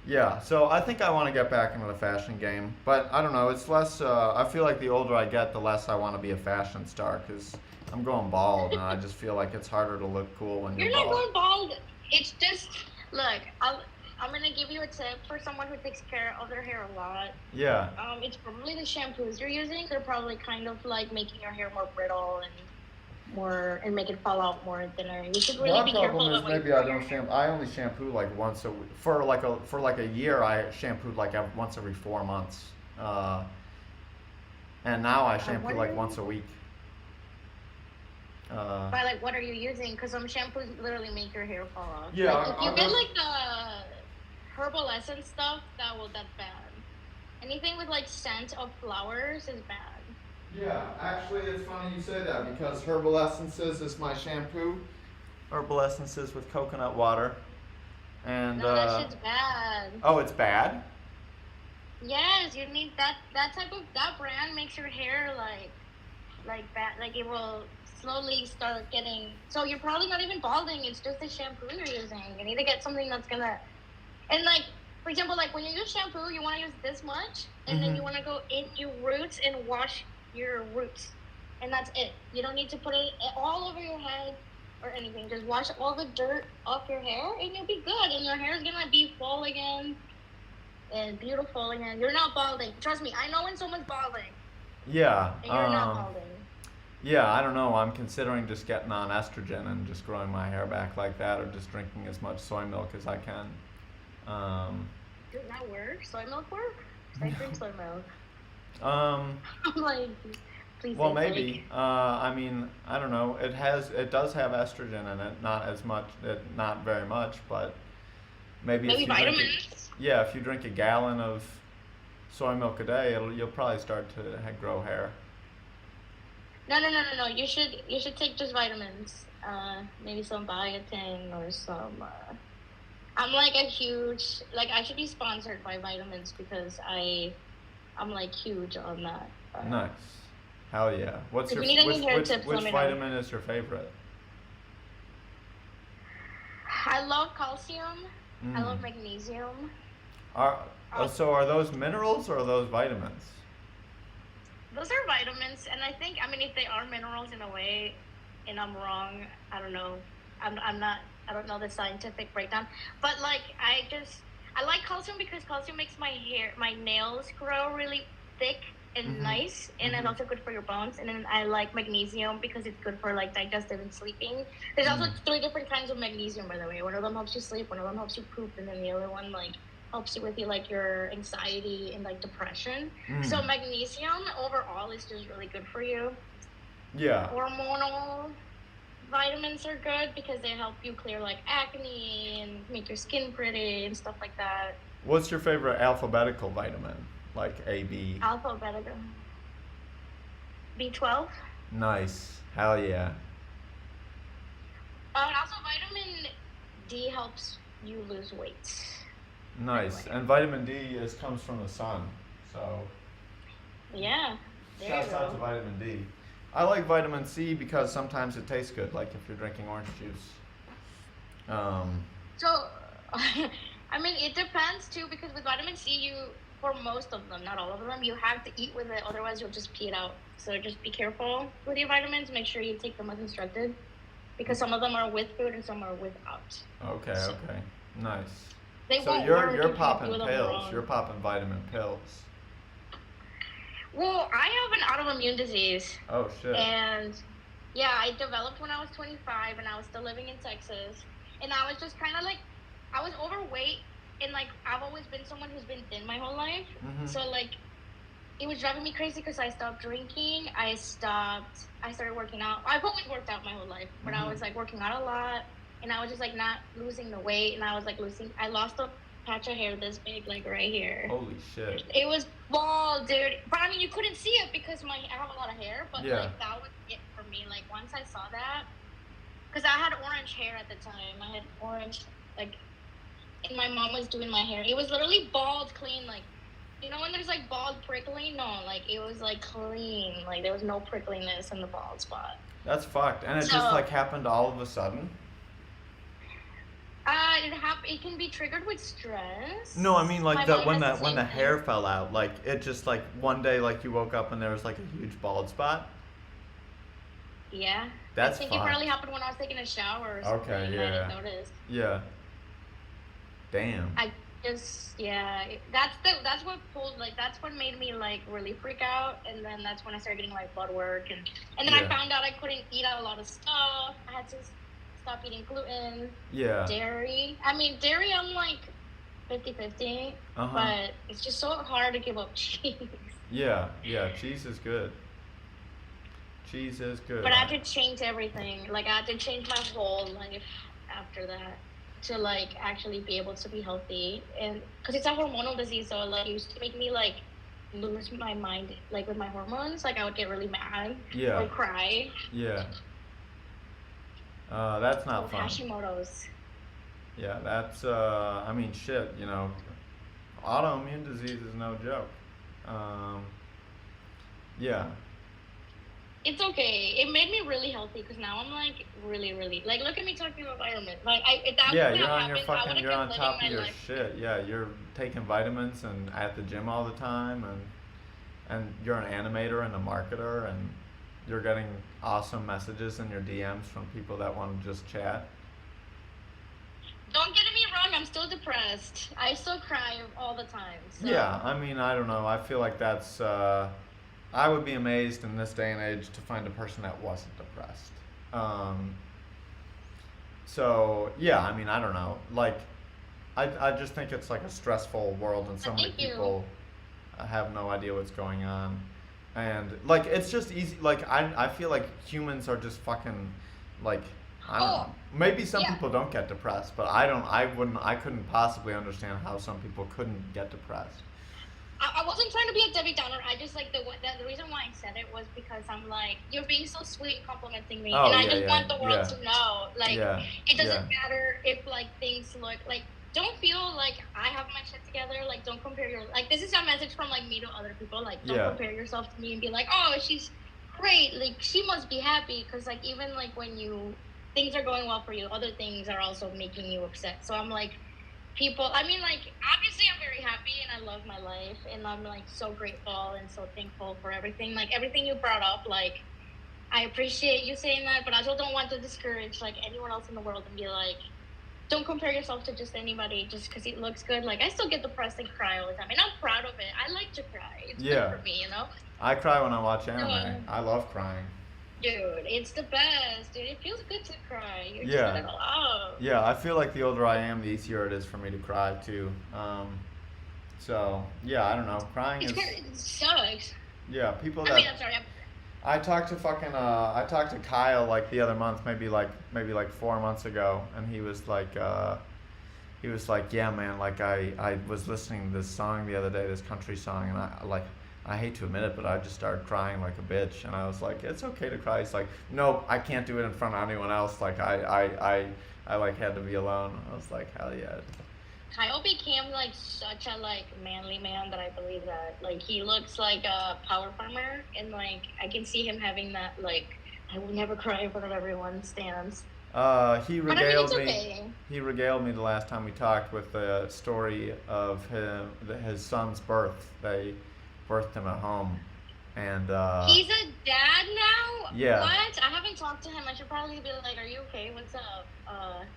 Yeah, so I think I want to get back into the fashion game, but I don't know. It's less. I feel like the older I get, the less I want to be a fashion star because I'm going bald, and I just feel like it's harder to look cool when you're You're not bald. going bald. It's just look. I'm gonna give you a tip for someone who takes care of their hair a lot. Yeah, It's probably the shampoos you're using. They're probably kind of like making your hair more brittle and more and make it fall out more thinner. You should really my be careful problem is about what you maybe put I in your don't hair. shampoo. I only shampoo like once a week. For like a year. I shampooed like once every 4 months, and now I shampoo What are like you? once a week. Uh, By like, what are you using? Because some shampoos literally make your hair fall off. yeah, Like, if you I'm get just like the herbal essence stuff, that's bad. Anything with like scent of flowers is bad. Yeah, actually, it's funny you say that because Herbal Essences is my shampoo. Herbal Essences with coconut water. And, No, that shit's bad. oh, it's bad? Yes, you need that type of that brand makes your hair like bad. Like it will slowly start getting. So you're probably not even balding. It's just the shampoo you're using. You need to get something that's gonna. And like, for example, like when you use shampoo, you want to use this much, and then Mm-hmm. you want to go in your roots and wash your roots, and that's it. You don't need to put it all over your head or anything. Just wash all the dirt off your hair, and you'll be good. And your hair is gonna be full again and beautiful again. You're not balding. Trust me, I know when someone's balding, Yeah, and you're not balding. yeah, I don't know. I'm considering just getting on estrogen and just growing my hair back like that or just drinking as much soy milk as I can. Um, Does that work? Soy milk work? 'Cause I drink soy milk. um, I'm like, please well, say maybe. fake. I mean, I don't know. It does have estrogen in it. Not as much, not very much, but maybe if Maybe you drink vitamins. yeah, if you drink a gallon of soy milk a day, you'll probably start to grow hair. No. You should take just vitamins. Maybe some biotin or some. I'm like a huge like I should be sponsored by vitamins because I'm like huge on that. Nice. Hell yeah. What's If your you need any hair tips, which let me know. vitamin is your favorite? I love calcium. I love Mm. magnesium. Are Uh, so are those minerals or are those vitamins? those are vitamins, and I think, I mean, if they are minerals in a way, and I'm wrong, I don't know. I'm not. I don't know the scientific breakdown, but like I like calcium because calcium makes my nails grow really thick and Mm-hmm. nice, and it's Mm-hmm. also good for your bones. And then I like magnesium because it's good for like digestive and sleeping. There's also Mm. three different kinds of magnesium, by the way. One of them helps you sleep, one of them helps you poop, and then the other one like helps you with your anxiety and like depression. Mm. So magnesium overall is just really good for you. Yeah. Hormonal vitamins are good because they help you clear like acne and make your skin pretty and stuff like that. What's your favorite alphabetical vitamin? Like A, B. Alpha, beta, B12. Nice. Hell yeah. Also, vitamin D helps you lose weight. By the Nice. way, And vitamin D comes from the sun. So yeah, there you shouts out to go. vitamin D. I like vitamin C because sometimes it tastes good, like if you're drinking orange juice. Um, So, I mean, it depends too because with vitamin C, for most of them, not all of them, you have to eat with it, otherwise you'll just pee it out. So just be careful with your vitamins. Make sure you take them as instructed because some of them are with food and some are without. okay, So okay. Nice. they So won't you're work you're if you popping do them pills. You're wrong. popping vitamin pills. Well, I have an autoimmune disease, Oh shit. and yeah, I developed when I was 25, and I was still living in Texas, and I was just kind of like, I was overweight, and like I've always been someone who's been thin my whole life, Mhm. so like it was driving me crazy because I stopped drinking, I started working out. I've always worked out my whole life, but I Mhm. was like working out a lot, and I was just like not losing the weight, and I was like I lost a patch of hair this big, like right here. Holy shit. It was bald, dude. But I mean, you couldn't see it because I have a lot of hair. But Yeah. like that was it for me. Like once I saw that, because I had orange hair at the time. I had orange, like, and my mom was doing my hair. It was literally bald, clean. Like, when there's like bald prickling? No, like it was like clean. Like there was no prickliness in the bald spot. That's fucked. And it just So, like happened all of a sudden. it can be triggered with stress. No, I mean like My the mom when has the the same hair thing. fell out, like it just like one day like you woke up and there was like a huge bald spot. Yeah, I That's think it probably fucked. happened when I was taking a shower or something, Okay, and I didn't yeah. notice. Yeah. Damn. I just yeah, that's what pulled like that's what made me like really freak out, and then that's when I started getting like blood work, and then I Yeah. found out I couldn't eat a lot of stuff. I had to stop eating gluten, Yeah. dairy. I mean, dairy I'm like 50-50, Uh-huh. but it's just so hard to give up cheese. Yeah. Yeah. Cheese is good. Cheese is good. But I had to change everything. Like I had to change my whole life after that to like actually be able to be healthy, and because it's a hormonal disease, so like it used to make me like lose my mind like with my hormones. Like I would get really mad or Yeah. cry. Yeah. That's So not fun. Hashimoto's. Yeah, that's I mean shit, autoimmune disease is no joke. Um, yeah. It's okay. It made me really healthy because now I'm like really, really like look at me talking about vitamins. Like if that Yeah, wouldn't have happened, I would have you're kept on living top of my your life. shit. Yeah, you're taking vitamins and at the gym all the time and you're an animator and a marketer and you're getting awesome messages in your DMs from people that want to just chat. Don't get me wrong. I'm still depressed. I still cry all the time. Yeah, So I mean, I don't know. I feel like that's I would be amazed in this day and age to find a person that wasn't depressed. Um, so yeah, I mean, I don't know. Like, I just think it's like a stressful world, and so many thank you. people have no idea what's going on, and like it's just easy. Like I feel like humans are just fucking like I don't know. Oh, Maybe some yeah. people don't get depressed, but I don't. I wouldn't. I couldn't possibly understand how some people couldn't get depressed. I wasn't trying to be a Debbie Downer. I just like the reason why I said it was because I'm like, you're being so sweet and complimenting me. And Oh I yeah, just yeah, want the world yeah, to know, like, yeah, it doesn't yeah, matter if like things look like, don't feel like I have my shit together. Like, don't compare like, this is a message from like me to other people. Like, don't yeah, compare yourself to me and be like, oh, she's great. Like, she must be happy. Cause like, even like when things are going well for you, other things are also making you upset. So I'm like, people, I mean, like, obviously I'm very happy and I love my life, and I'm like so grateful and so thankful for everything. Like everything you brought up, like I appreciate you saying that, but I also don't want to discourage like anyone else in the world and be like, don't compare yourself to just anybody just because it looks good. Like I still get depressed and cry all the time, and I'm proud of it. I like to cry. It's good Yeah. for me, you know. I cry when I watch anime. So, I love crying. dude, it's the best, dude. It feels good to cry. You just let Yeah. it all out. Yeah, I feel like the older I am, the easier it is for me to cry too. So yeah, I don't know. Crying It's is, good. It sucks. yeah. People I mean, that I'm sorry. I talked to I talked to Kyle like the other month, maybe like 4 months ago, and he was like, yeah, man, like I was listening to this song the other day, this country song, and I hate to admit it, but I just started crying like a bitch, and I was like, it's okay to cry. He's like, no, I can't do it in front of anyone else. Like I like had to be alone. I was like, hell yeah. Kyle became like such a like manly man that I believe that like he looks like a power farmer, and like I can see him having that like I will never cry in front of everyone stance. He But I mean, it's regaled me. okay. He regaled me the last time we talked with the story of his son's birth. They birthed him at home, and He's a dad now. yeah, What? I haven't talked to him. I should probably be like, "Are you okay? What's up?"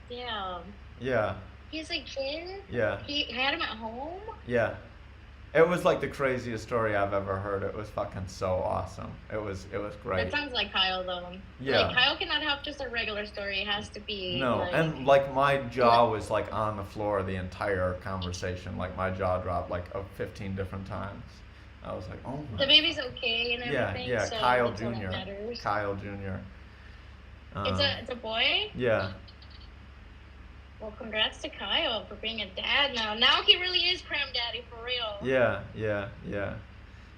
Damn. yeah, He's a kid. yeah, He had him at home. yeah. It was like the craziest story I've ever heard. It was fucking so awesome. It was That great. sounds like Kyle though. Like Yeah. Kyle cannot have just a regular story. It has to be No, like. and like my jaw was like on the floor the entire conversation. Like my jaw dropped like 15 different times. I was like, oh The my. baby's okay and Yeah, everything, yeah, so Kyle that's all that Jr. matters. Kyle Jr. It's a boy. Yeah, Well, congrats to Kyle for being a dad now. Now he really is cram daddy for real. yeah, yeah, yeah.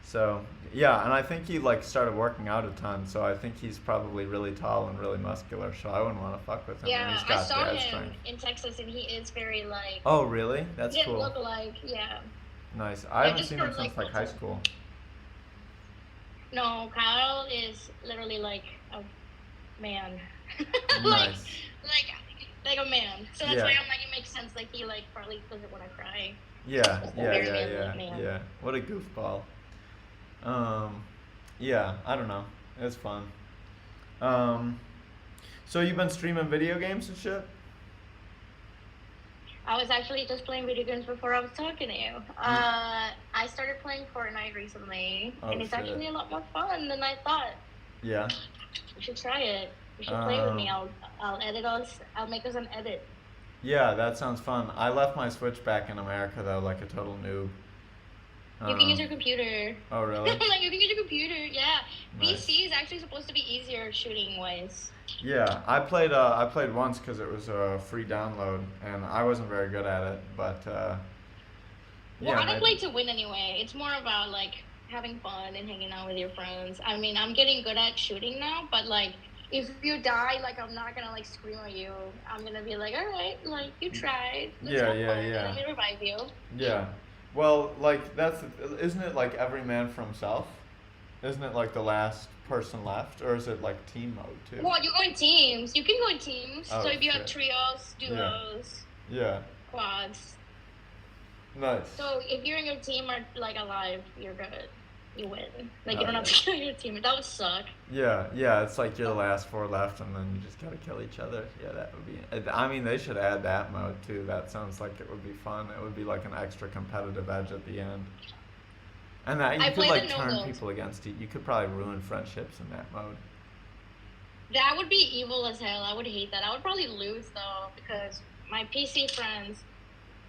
So yeah, and I think he like started working out a ton. So I think he's probably really tall and really muscular. So I wouldn't want to fuck with him. And Yeah, he's I got saw dad him strength. in Texas, and he is very like. Oh really? That's He didn't cool. look like yeah. Nice. I Yeah, haven't just seen for him since like high school. No, Kyle is literally like a man. like Nice. like like a man. So that's Yeah. why I'm like it makes sense. Like he like probably doesn't want to cry. Yeah, Just a yeah, very yeah, manly yeah, man. yeah. What a goofball. Yeah, I don't know. It's fun. Um, so you've been streaming video games and shit? I was actually just playing video games before I was talking to you. I started playing Fortnite recently, Oh and it's shit. actually a lot more fun than I thought. Yeah. You should try it. You should play with me. Um, I'll edit us. I'll make us an edit. yeah, that sounds fun. I left my Switch back in America though, like a total noob. You can use Um, your computer. oh really? Like you can use your computer. Yeah. Nice. PC is actually supposed to be easier shooting wise. Yeah, I played once because it was a free download, and I wasn't very good at it, but Well, yeah, I don't play maybe. to win anyway. It's more about like having fun and hanging out with your friends. I mean, I'm getting good at shooting now, but like if you die, like I'm not gonna like scream at you. I'm gonna be like, all right, like you tried. Let's Yeah, have yeah, fun. And yeah, let me revive you. yeah. Well, like isn't it like every man for himself? Isn't it like the last person left, or is it like team mode too? Well, you go in teams. You can go in teams. So Oh if you have shit. trios, Yeah, duos, yeah. quads. Nice. So if you're and your team are like alive, you're good. You win. Like you Oh don't have yeah. to kill your team. That would suck. Yeah, yeah, it's like you're the last four left, and then you just gotta kill each other. Yeah, that would be. I mean, they should add that mode too. That sounds like it would be fun. It would be like an extra competitive edge at the end. And that you I could play like the no turn build. people against you. You could probably ruin friendships in that mode. That would be evil as hell. I would hate that. I would probably lose though because my PC friends,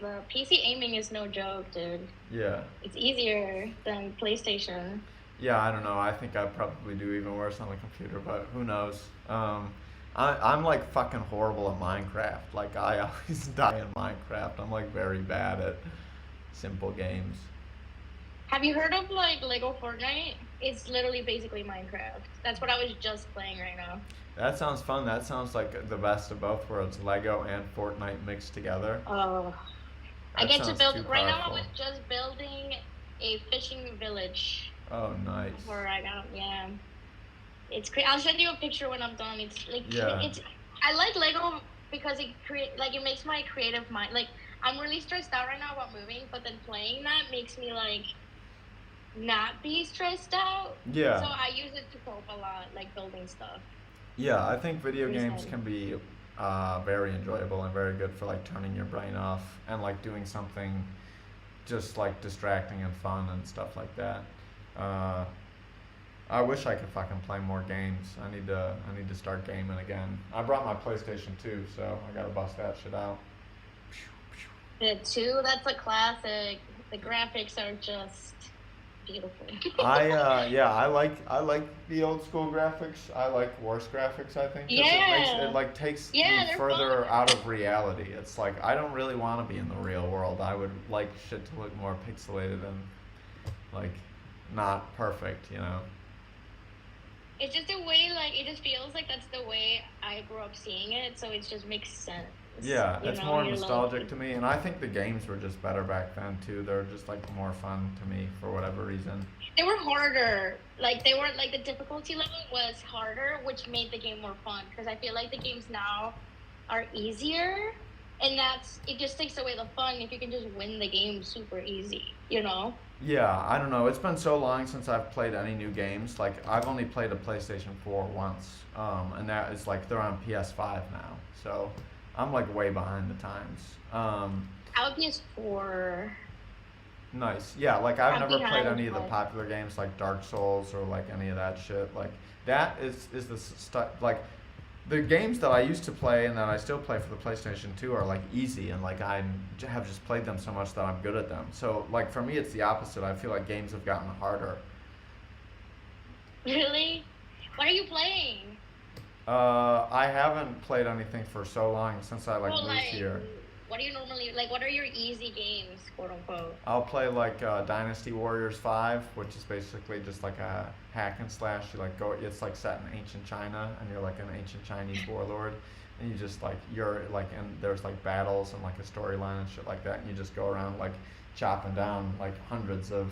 the PC aiming is no joke, dude. Yeah. It's easier than PlayStation. Yeah, I don't know. I think I'd probably do even worse on the computer, but who knows? I'm like fucking horrible at Minecraft. Like I always die in Minecraft. I'm like very bad at simple games. Have you heard of like Lego Fortnite? It's literally basically Minecraft. That's what I was just playing right now. That sounds fun. That sounds like the best of both worlds, Lego and Fortnite mixed together. Oh, I That get to sounds build. too Right now, I powerful. was just building a fishing village Oh, nice. where I got. Yeah, it's. I'll send you a picture when I'm done. It's like Yeah. it's. I like Lego because it create like it makes my creative mind like I'm really stressed out right now about moving, but then playing that makes me like not be stressed out. So Yeah, I use it to cope a lot, like building stuff. yeah. I think video games Reset. can be very enjoyable and very good for like turning your brain off and like doing something just like distracting and fun and stuff like that. Uh, I wish I could fucking play more games. I need to start gaming again. I brought my PlayStation 2, so I gotta bust that shit out. The two, that's a classic. The graphics are just beautiful. Yeah, I like the old school graphics. I like worse graphics. I think because it Yeah. like takes me Yeah, they're fun. further out of reality. It's like I don't really want to be in the real world. I would like shit to look more pixelated and like not perfect. You know? It's just a way, like, it just feels like that's the way I grew up seeing it, so it just makes sense. Yeah, You it's know, more you're like, nostalgic to me, and I think the games were just better back then too. They're just like more fun to me for whatever reason. they were harder. Like, they were, like, the difficulty level was harder, which made the game more fun, because I feel like the games now are easier, and it just takes away the fun if you can just win the game super easy, you know? Yeah, I don't know. It's been so long since I've played any new games. Like I've only played a PlayStation 4 once, and that is like they're on PS5 now. So I'm like way behind the times. Out PS4, Nice. Yeah, like I've I'm never played behind, any of the but popular games like Dark Souls or like any of that shit. Like that is the stuff like the games that I used to play and that I still play for the PlayStation 2 are like easy and like have just played them so much that I'm good at them. So like for me it's the opposite. I feel like games have gotten harder. really? What are you playing? I haven't played anything for so long since I like Well, moved like, here. what do you normally like? What are your easy games, quote unquote? I'll play like Dynasty Warriors 5, which is basically just like a hack and slash. You like go, it's like set in ancient China, and you're like an ancient Chinese warlord, and you just like you're like and there's like battles and like a storyline and shit like that, and you just go around like chopping down like hundreds of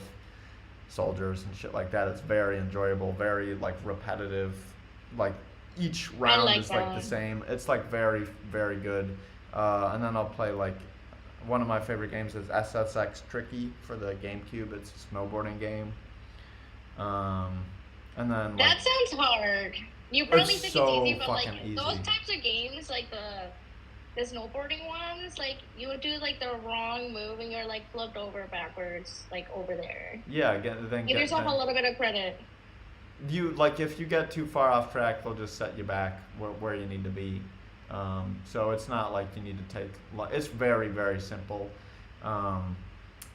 soldiers and shit like that. It's very enjoyable, very like repetitive. Like each I round like is like the that. same. It's like very good. And then I'll play like one of my favorite games is SSX Tricky for the GameCube. It's a snowboarding game. Um, and then like That sounds hard. You it's probably think it's easy, so but like fucking those easy. types of games, like the snowboarding ones, like you would do like the wrong move and you're like flipped over backwards, like over there. Yeah, get then Give get yourself a then little bit of credit. you like if you get too far off track, they'll just set you back where you need to be. So it's not like you need to take. It's very simple. Um,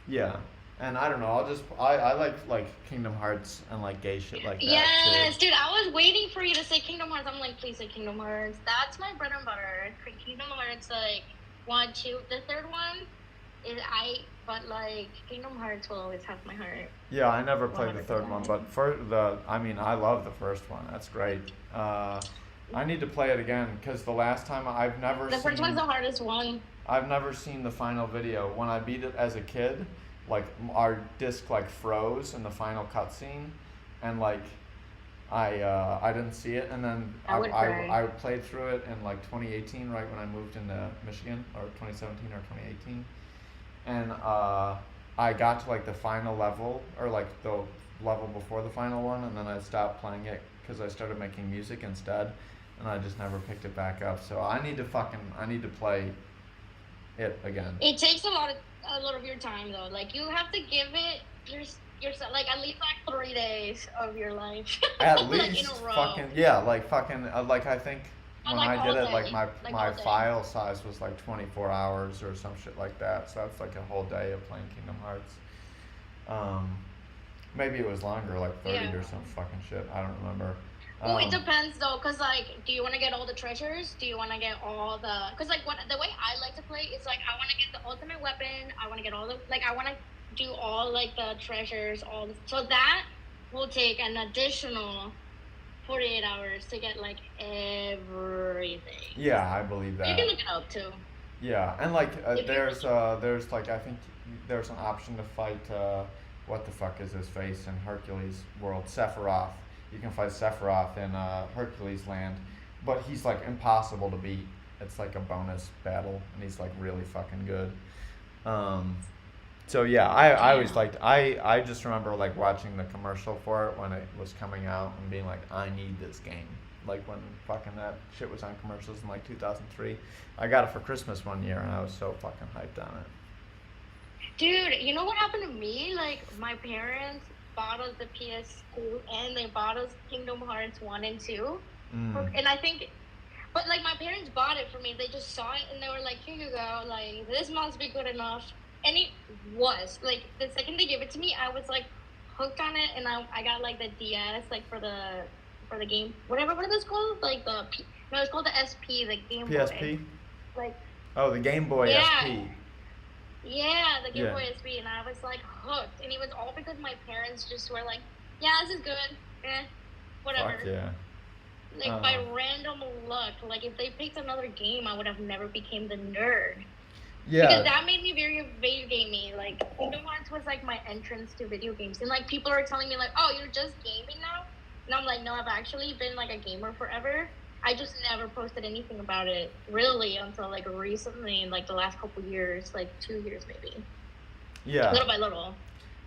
yeah, and I don't know. I like Kingdom Hearts and like gay shit like that too. Yes, dude, I was waiting for you to say Kingdom Hearts. I'm like, please say Kingdom Hearts. That's my bread and butter. Kingdom Hearts, like one, two. The third one is but like Kingdom Hearts will always have my heart. Yeah, I never played the third one, 100%. but I mean, I love the first one. That's great. I need to play it again because the last time The first one's the hardest one. I've never seen the final video. When I beat it as a kid, like our disc like froze in the final cutscene, and like I didn't see it, and then I would cry. I played through it in like 2018, right when I moved into Michigan, or 2017 or 2018, and I got to like the final level or like the level before the final one, and then I stopped playing it because I started making music instead, and I just never picked it back up. So I need to play it again. It takes a lot of your time though. Like you have to give it yourself like at least like 3 days of your life, At like in least a row, fucking yeah, like fucking like I think or when like I all did it, like day, like my all day. file size was like 24 hours or some shit like that. So that's like a whole day of playing Kingdom Hearts. Um, Maybe it was longer, like 30 Yeah. or some fucking shit. I don't remember. Oh, it Um, depends though, cause like, do you want to get all the treasures? Do you want to get all the? Cause like, the way I like to play is like, I want to get the ultimate weapon. I want to get all the like, I want to do all like the treasures, so that will take an additional 48 hours to get like everything. yeah, I believe You can that. look it up too. Yeah, and like If you look it there's like I think there's an option to fight what the fuck is his face in Hercules world, Sephiroth. You can fight Sephiroth in Hercules land, but he's like impossible to beat. It's like a bonus battle, and he's like really fucking good. Um, so yeah, I always Damn. liked. I just remember like watching the commercial for it when it was coming out and being like, I need this game. Like when fucking that shit was on commercials in like 2003. I got it for Christmas one year, and I was so fucking hyped on it. Dude, you know what happened to me? Like, my parents bought us the PS2 and they bought us Kingdom Hearts 1 and 2. Mm. And I think, but like, my parents bought it for me. They just saw it and they were like, here you go. Like, this must be good enough. And it was. Like, the second they gave it to me, I was like hooked on it. And I got like the DS, like for the game, whatever, what are those called? Like no, it's called the SP, the Game Boy. PSP? Like, Oh, the Game Boy yeah. SP. Yeah, the Game Yeah. Boy SP, and I was like hooked, and it was all because my parents just were like, "Yeah, this is good, whatever." Fuck yeah. Like by random luck, like if they picked another game, I would have never became the nerd because Yeah. that made me very video gamey. Like Kingdom Hearts was like my entrance to video games, and like people are telling me like, "Oh, you're just gaming now," and I'm like, "No, I've actually been like a gamer forever." I just never posted anything about it really until like recently, in like the last couple years, like 2 years maybe, Yeah. little by little.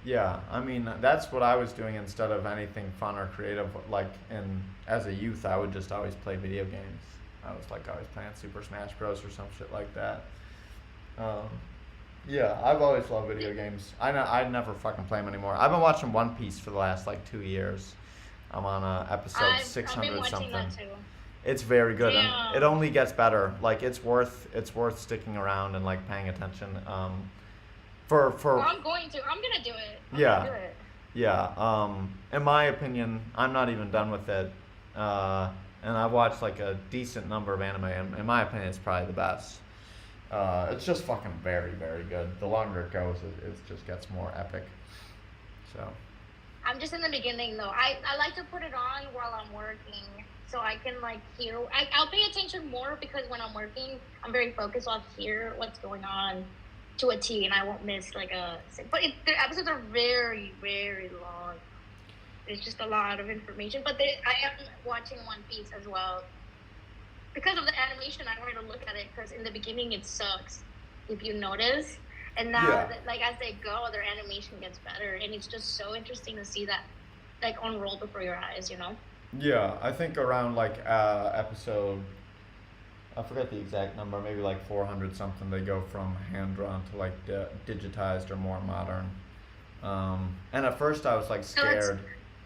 Yeah, I mean that's what I was doing instead of anything fun or creative. Like in as a youth, I would just always play video games. I was like always playing Super Smash Bros. Or some shit like that. Um, yeah, I've always loved video games. I never fucking play them anymore. I've been watching One Piece for the last like 2 years. I'm on episode six I've been hundred watching something. that too. It's very good, and it Damn. only gets better. Like it's worth sticking around and like paying attention. For Well, I'm gonna do it. I'm gonna yeah, do it. yeah. In my opinion, I'm not even done with it. And I've watched like a decent number of anime. And in my opinion, it's probably the best. It's just fucking very, very good. The longer it goes, it just gets more epic. So, I'm just in the beginning though. I like to put it on while I'm working so I can like hear. I'll pay attention more because when I'm working, I'm very focused. I'll hear what's going on to a T, and I won't miss like a. But the episodes are very very long. It's just a lot of information. But I am watching One Piece as well because of the animation. I wanted to look at it because in the beginning it sucks if you notice. And now, yeah, like as they go, their animation gets better, and it's just so interesting to see that, like unroll before your eyes. You know. yeah. I think around like episode, I forget the exact number, maybe like 400 something. They go from hand drawn to like digitized or more modern. And at first I was like So that's. scared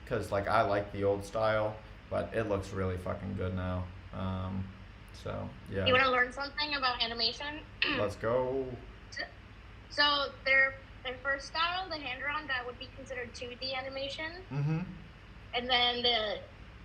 because like I like the old style, but it looks really fucking good now. So You yeah, want to learn something about animation? let's go. So their first style, the hand drawn, that would be considered 2D animation, Mm-hmm. and then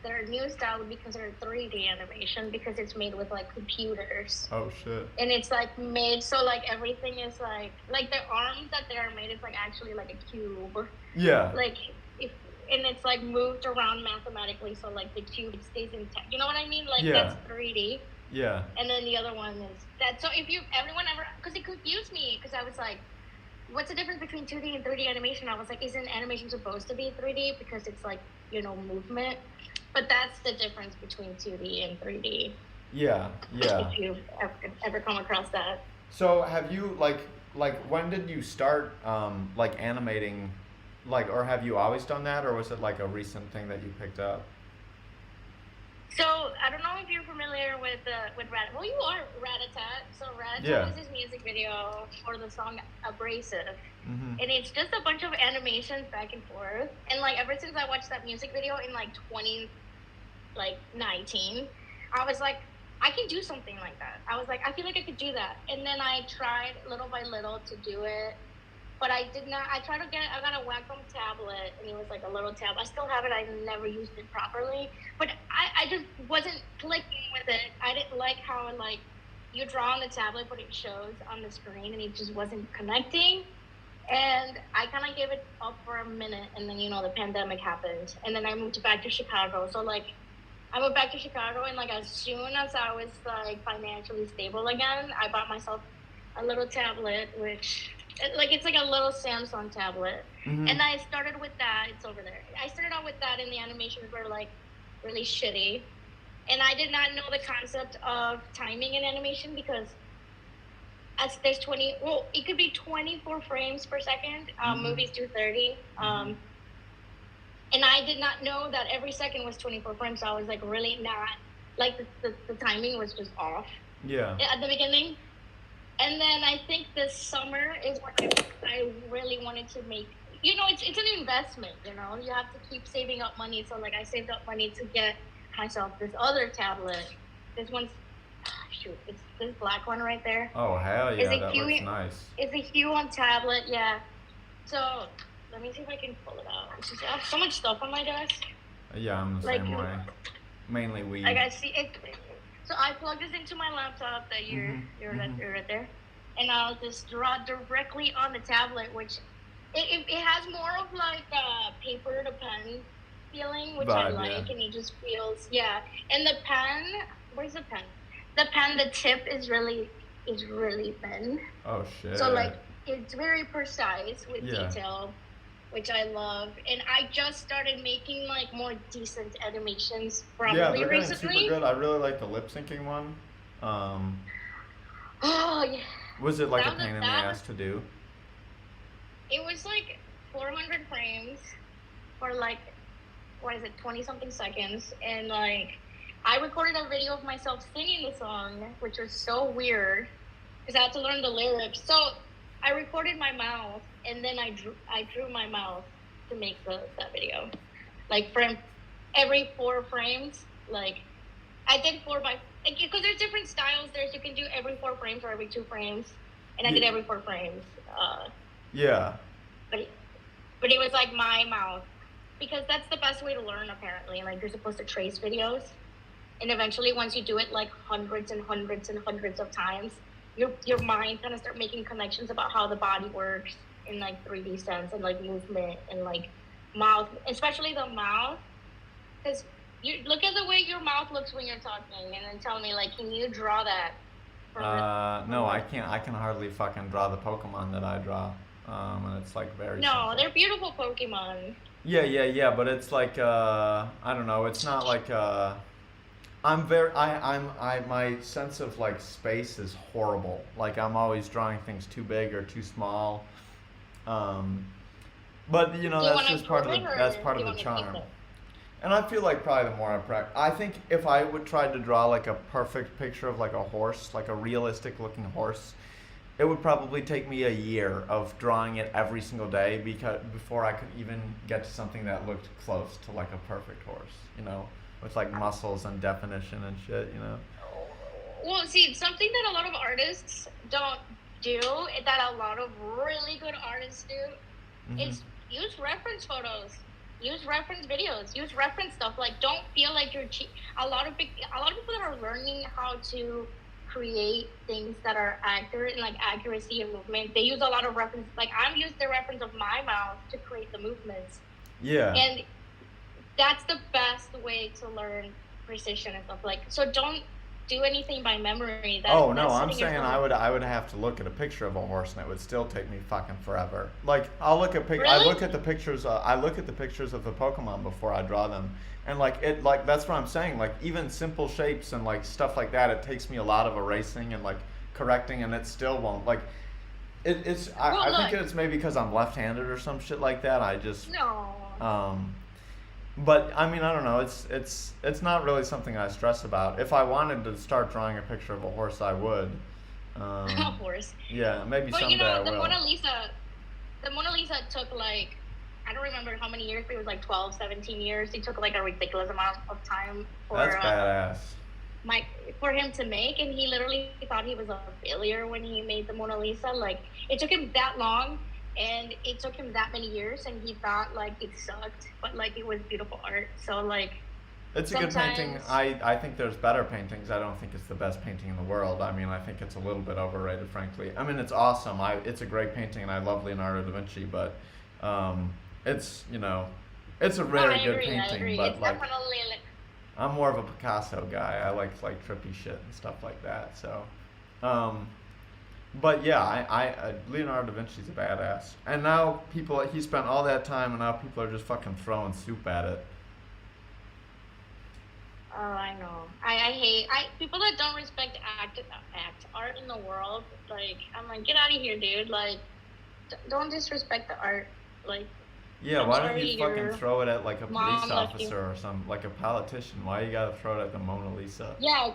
their new style would be considered 3D animation because it's made with like computers. Oh shit. And it's like made so like everything is like the arms that they are made is like actually like a cube, Yeah. like if and it's like moved around mathematically so like the cube stays intact. You know what I mean? Like Yeah. that's 3D. Yeah. And then the other one is that. So if you everyone ever because it confused me because I was like, what's the difference between 2D and 3D animation? I was like, isn't animation supposed to be 3D because it's like movement? But that's the difference between 2D and 3D. Yeah. Yeah. If you've ever come across that. So have you like when did you start like animating, like, or have you always done that, or was it like a recent thing that you picked up? So I don't know if you're familiar with Rat. Well, you are Ratatat. So Ratatat Yeah. is this music video for the song "Abrasive," Mm-hmm. and it's just a bunch of animations back and forth. And like ever since I watched that music video in like 2019, I was like, I can do something like that. I was like, I feel like I could do that. And then I tried little by little to do it, but I did not. I tried to get. I got a Wacom tablet, and it was like a little tab. I still have it. I never used it properly, but I just wasn't clicking with it. I didn't like how like you draw on the tablet, but it shows on the screen, and it just wasn't connecting. And I kind of gave it up for a minute, and then the pandemic happened, and then I moved back to Chicago. So like, I moved back to Chicago, and like as soon as I was like financially stable again, I bought myself a little tablet, which it's like a little Samsung tablet, Mm-hmm. and I started with that. It's over there. I started out with that, and the animations were like really shitty. And I did not know the concept of timing in animation because as there's 20, well, it could be 24 frames per second. Mm-hmm. Movies do 30. Mm-hmm. And I did not know that every second was 24 frames. So I was like really not, like the timing was just off Yeah. at the beginning. And then I think this summer is when I really wanted to make, it's an investment, you have to keep saving up money. So like I saved up money to get myself this other tablet. This one's, shoot, it's this black one right there. Oh, hell It's yeah, a that Hue, looks nice. it's a Hue on tablet, yeah. So let me see if I can pull it out. I have so much stuff on my desk. Yeah, I'm the Like, same way. Mainly weed. like I see it. So I plug this into my laptop that you're Mhm, you're, mhm. you're right there, and I'll just draw directly on the tablet, which it has more of like a paper to pen feeling, which I Vibe, yeah. like, and it just feels, yeah. And the pen, where's the pen? The pen, the tip is really thin. Oh shit. So like it's very precise with Yeah. detail, which I love. And I just started making like more decent animations Yeah, probably they're getting super recently. good. I really like the lip syncing one. Um, Oh yeah, was it like a that was pain in the that was ass to do? it was like 400 frames for like what is it, 20 something seconds, and like I recorded a video of myself singing the song, which was so weird because I had to learn the lyrics. So I recorded my mouth, and then I drew my mouth to make that video. Like from every 4 frames, like I did because there's different styles. You can do every 4 frames or every 2 frames, and I Yeah. did every 4 frames. Yeah. But but it was like my mouth because that's the best way to learn apparently. Like you're supposed to trace videos, and eventually once you do it like hundreds and hundreds and hundreds of times, your mind kind of start making connections about how the body works in like 3D sense and like movement and like mouth, especially the mouth, because you look at the way your mouth looks when you're talking, and then tell me like, can you draw that from the No, from I the can't. I can hardly fucking draw the Pokemon that I draw. And it's like very No, simple. they're beautiful Pokemon. Yeah, yeah, yeah, but it's like I don't know. It's not like I'm very my sense of like space is horrible. Like I'm always drawing things too big or too small. Um, but you know Do you that's want to just part improve of it, the or that's do part you of the want me to keep charm. it? And I feel like probably the more I practice, I think if I would try to draw like a perfect picture of like a horse, like a realistic looking horse, it would probably take me a year of drawing it every single day because before I could even get to something that looked close to like a perfect horse, with like muscles and definition and shit. Well, see, something that a lot of artists don't do, that a lot of really good artists do, Mhm. is use reference photos, use reference videos, use reference stuff. Like, don't feel like you're cheap. A lot of people that are learning how to create things that are accurate and like accuracy and movement, they use a lot of reference. Like, I'm used the reference of my mouth to create the movements, Yeah. and that's the best way to learn precision and stuff. Like, so don't do anything by memory. That Oh no, that's I'm setting saying yourself. I would have to look at a picture of a horse and it would still take me fucking forever. Like I Really? look at the pictures I look at the pictures of the Pokemon before I draw them. And like that's what I'm saying. Like even simple shapes and like stuff like that, it takes me a lot of erasing and like correcting and it still won't. Like Well, I think look, it's maybe because I'm left-handed or some shit like that. I just no. um but I mean, I don't know. It's not really something I stress about. If I wanted to start drawing a picture of a horse, I would. Of Um, course. yeah, maybe But someday I will. The Mona Lisa took like, I don't remember how many years, but it was like 12, 17 years. It took like a ridiculous amount of time That's badass. my for him to make, and he literally thought he was a failure when he made the Mona Lisa. Like, it took him that long, and it took him that many years, and he thought like it sucked, but like it was beautiful art. So like It's a good painting. sometimes, I think there's better paintings. I don't think it's the best painting in the world. I mean, I think it's a little bit overrated, frankly. I mean, it's awesome. It's a great painting, and I love Leonardo da Vinci, but um, it's it's a no, very good I painting. agree. But It's like, definitely I'm more of a Picasso guy. I like trippy shit and stuff like that. So, um, but yeah, Leonardo da Vinci's a badass. And now he spent all that time, and now people are just fucking throwing soup at it. Oh, I know. I hate people that don't respect art in the world. Like, I'm like, get out of here, dude. Like, don't disrespect the art. Like, Yeah, I'm why don't you sorry fucking your throw it at like a police mom left you. officer or some like a politician? Why you gotta throw it at the Mona Lisa? Yeah,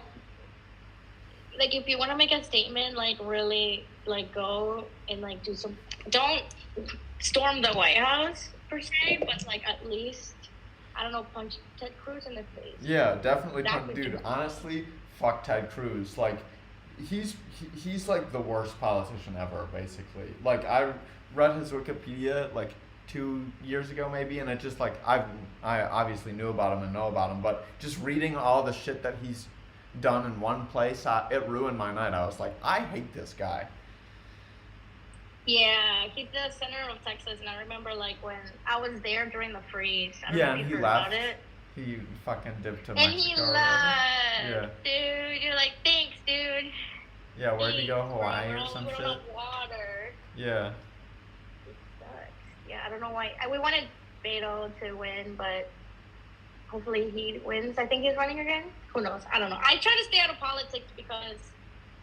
like if you want to make a statement, like really, like go and like do some. Don't storm the White House per se, but like at least I don't know, punch Ted Cruz in the face. Yeah, definitely, That would dude. do. Honestly, fuck Ted Cruz. Like, he's like the worst politician ever, basically. Like, I read his Wikipedia like 2 years ago, maybe, and it just like I obviously knew about him and know about him, but just reading all the shit that he's done in one place, it ruined my night. I was like, I hate this guy. Yeah, he's the center of Texas, and I remember like when I was there during the freeze. I don't know Yeah, if and you he heard about left. it. He fucking dipped to And he Mexico or whatever. Yeah. left, dude. You're like, thanks, dude. Yeah, where'd he go? Thanks, bro. Hawaii We're or all some we don't shit? have water. Yeah. It sucks. Yeah, I don't know why. We wanted Beto to win, but hopefully he wins. I think he's running again. Who knows? I don't know. I try to stay out of politics because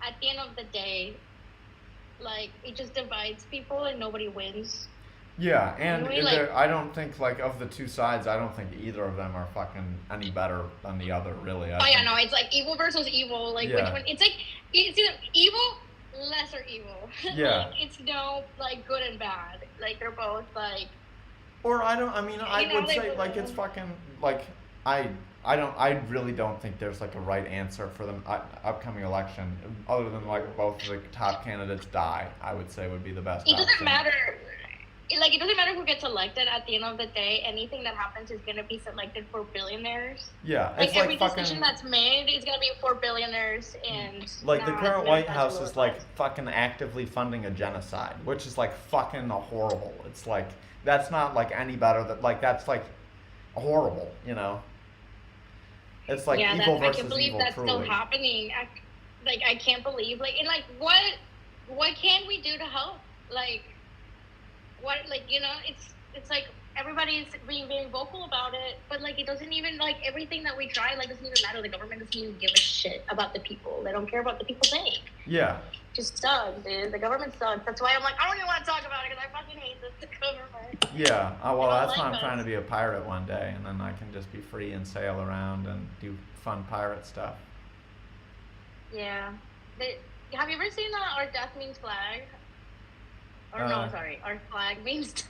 at the end of the day, like it just divides people and nobody wins. Yeah, and Anyway, like I don't think like of the two sides, I don't think either of them are fucking any better than the other. Really, I oh yeah, think. no, it's like evil versus evil. Like which Yeah, one? It's like it's either evil, lesser evil. yeah. Like it's no like good and bad. Like they're both like Or I don't. I mean, I you know would they say like it's fucking like I. I don't. I really don't think there's like a right answer for the upcoming election, other than like both of the top candidates die. I would say would be the best it doesn't option. matter. Like it doesn't matter who gets elected. At the end of the day, anything that happens is gonna be selected for billionaires. Yeah, it's Like like every fucking decision that's made is gonna be for billionaires and like the not current middle White class or House lower is like class. fucking actively funding a genocide, which is like fucking horrible. It's like that's not like any better that like that's like horrible, you know. It's like Yeah, evil I can't versus believe evil, that's still truly. happening. I can't believe like and like what can we do to help? Like what like it's like everybody's being very vocal about it, but like it doesn't even like everything that we try like doesn't even matter. The government doesn't even give a shit about the people. They don't care about the people think. Yeah, Just sucks, dude. The government sucks. That's why I'm like I don't even want to talk about it because I fucking hate this government. yeah. They Well, don't that's why like I'm trying us. to be a pirate one day, and then I can just be free and sail around and do fun pirate stuff. Yeah. They, have you ever seen Our Death Means Flag? Or no, Uh, sorry, Our Flag Means.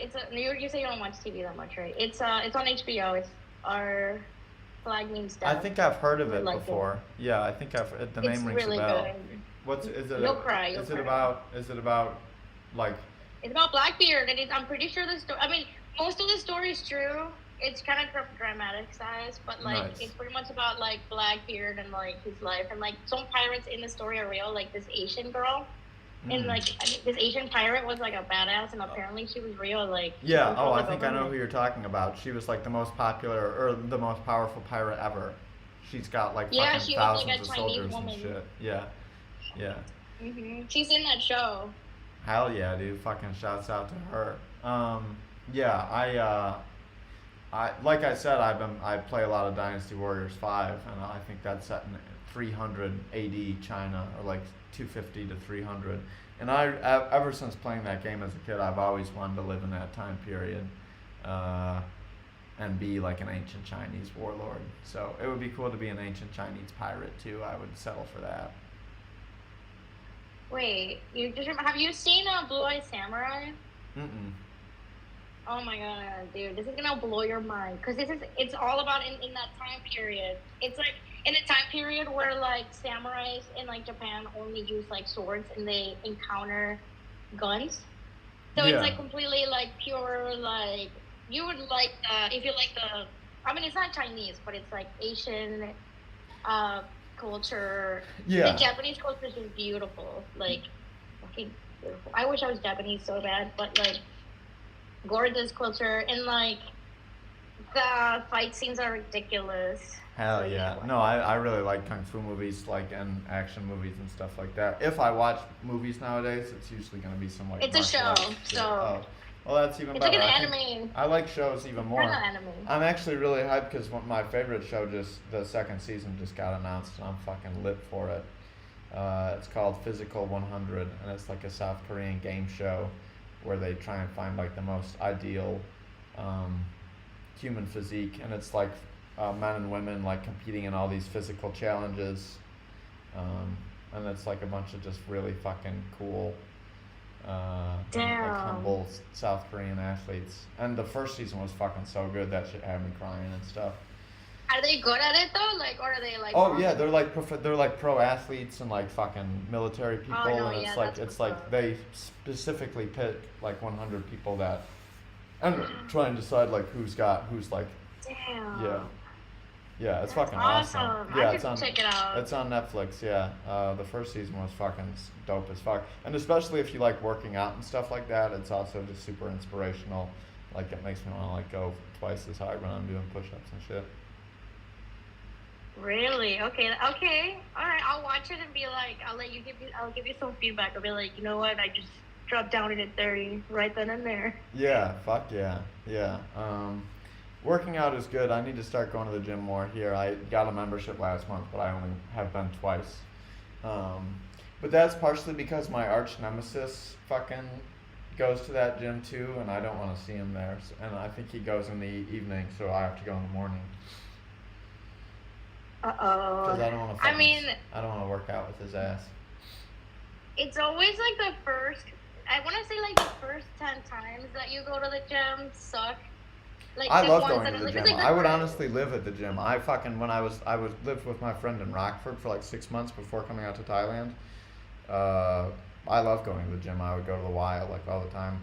It's a you say you don't watch TV that much, right? It's on HBO. It's Our Flag Means I Death. think I've heard You of would it like it. before. Yeah, I think the It's name rings a really bell. good. What's is it? You'll cry. You'll Is it cry. about? Is it about like? It's about Blackbeard, and I'm pretty sure the story. I mean, most of the story is true. It's kind of dramatic size, but like Nice. it's pretty much about like Blackbeard and like his life, and like some pirates in the story are real. Like this Asian girl, and Mm. like I mean, this Asian pirate was like a badass, and apparently she was real. Like she Yeah. Oh, controlled I the think I know who government. you're talking about. She was like the most popular or the most powerful pirate ever. She's got like Yeah, fucking she was like thousands a of Chinese soldiers and woman. shit. Yeah. Yeah. She's in that show. Hell yeah, dude. Fucking shouts out to her. Yeah, I like I said, I play a lot of Dynasty Warriors 5, and I think that's set in 300 AD China, or like 250 to 300. And ever since playing that game as a kid, I've always wanted to live in that time period, uh, and be like an ancient Chinese warlord. So it would be cool to be an ancient Chinese pirate too. I would settle for that. Wait, have you seen Blue Eye Samurai? Mm-mm. Oh my god, dude, this is gonna blow your mind because it's all about in that time period. It's like in a time period where like samurais in like Japan only use like swords and they encounter guns. So it's Yeah. like completely like pure like you would like if you like the I mean it's not Chinese but it's like Asian uh culture. The Yeah. Japanese culture is just beautiful, like fucking beautiful. I wish I was Japanese so bad, but like gorgeous culture and like the fight scenes are ridiculous. So Hell you yeah. should watch No, I really like kung fu movies like and action movies and stuff like that. If I watch movies nowadays, it's usually gonna be some like it. It's a martial show, arts shit. so Oh. Well, that's even It's like better. an I think anime. I like shows even Kind of more. anime. I'm actually really hyped because my favorite show the second season just got announced and I'm fucking lit for it. It's called Physical 100 and it's like a South Korean game show where they try and find like the most ideal um, human physique and it's like men and women like competing in all these physical challenges. Um, and it's like a bunch of just really fucking cool and like Damn. humble South Korean athletes. And the first season was fucking so good that shit had me crying and stuff. Are they good at it though? Like, or are they like? Oh yeah, Boring? they're like pro athletes and like fucking military Oh people, no, and yeah, it's that's what's like up. they specifically pick like 100 people that and try and decide like who's like yeah. Damn. Yeah, it's That's fucking awesome. awesome. I Yeah, should check it out. it's on Netflix. Yeah, the first season was fucking dope as fuck, and especially if you like working out and stuff like that, it's also just super inspirational. Like it makes me want to like go twice as hard when I'm doing push-ups and shit. Really? Okay. Okay. All right. I'll watch it and be like, I'll give you some feedback. I'll be like, you know what? I just dropped down at 30 right then and there. Yeah, fuck yeah, yeah. Working out is good. I need to start going to the gym more here. I got a membership last month, but I only have been twice. Um, but that's partially because my arch nemesis fucking goes to that gym too, and I don't want to see him there. And I think he goes in the evening, so I have to go in the morning. Because Uh-oh. I don't want to I fucking, mean, I don't want to work out with his ass. it's always like I want to say like the first 10 times that you go to the gym suck. Like I the love ones going that to are the like, gym. it's like I the would first. honestly live at the gym. When I was lived with my friend in Rockford for like 6 months before coming out to Thailand. Uh, I love going to the gym. I would go to the Y like all the time.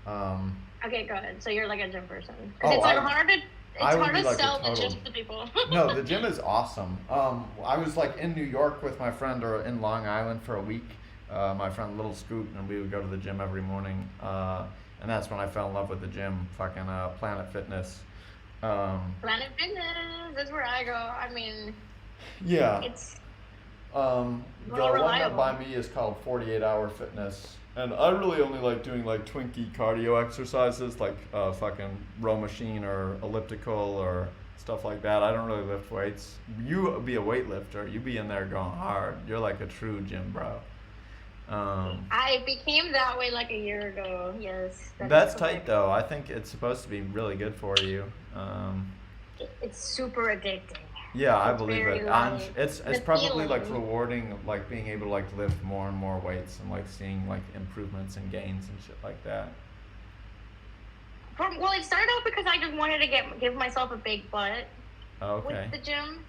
Um, Okay, good. So you're like a gym person. Because oh, it's like I hard to I it's would hard be to like a sell the total. gym to people. No, the gym is awesome. I was like in New York with my friend or in Long Island for a week. My friend Little Scoot, and we would go to the gym every morning. And that's when I fell in love with the gym. Fucking Planet Fitness. Um, Planet Fitness, that's where I go. I mean, yeah. it's The more one that by reliable. me is called 48 Hour Fitness. And I really only like doing like Twinkie cardio exercises like fucking row machine or elliptical or stuff like that. I don't really lift weights. You be a weightlifter. You be in there going hard. You're like a true gym bro. Um, I became that way like a year ago. Yes, that is that's tight correct. though. I think it's supposed to be really good for you. It's super addicting. Yeah, I It's believe very it. like It's the probably like feeling. rewarding, like being able to like lift more and more weights and like seeing like improvements and gains and shit like that. Well, it started out because I just wanted to give myself a big butt Oh, with okay. the gym,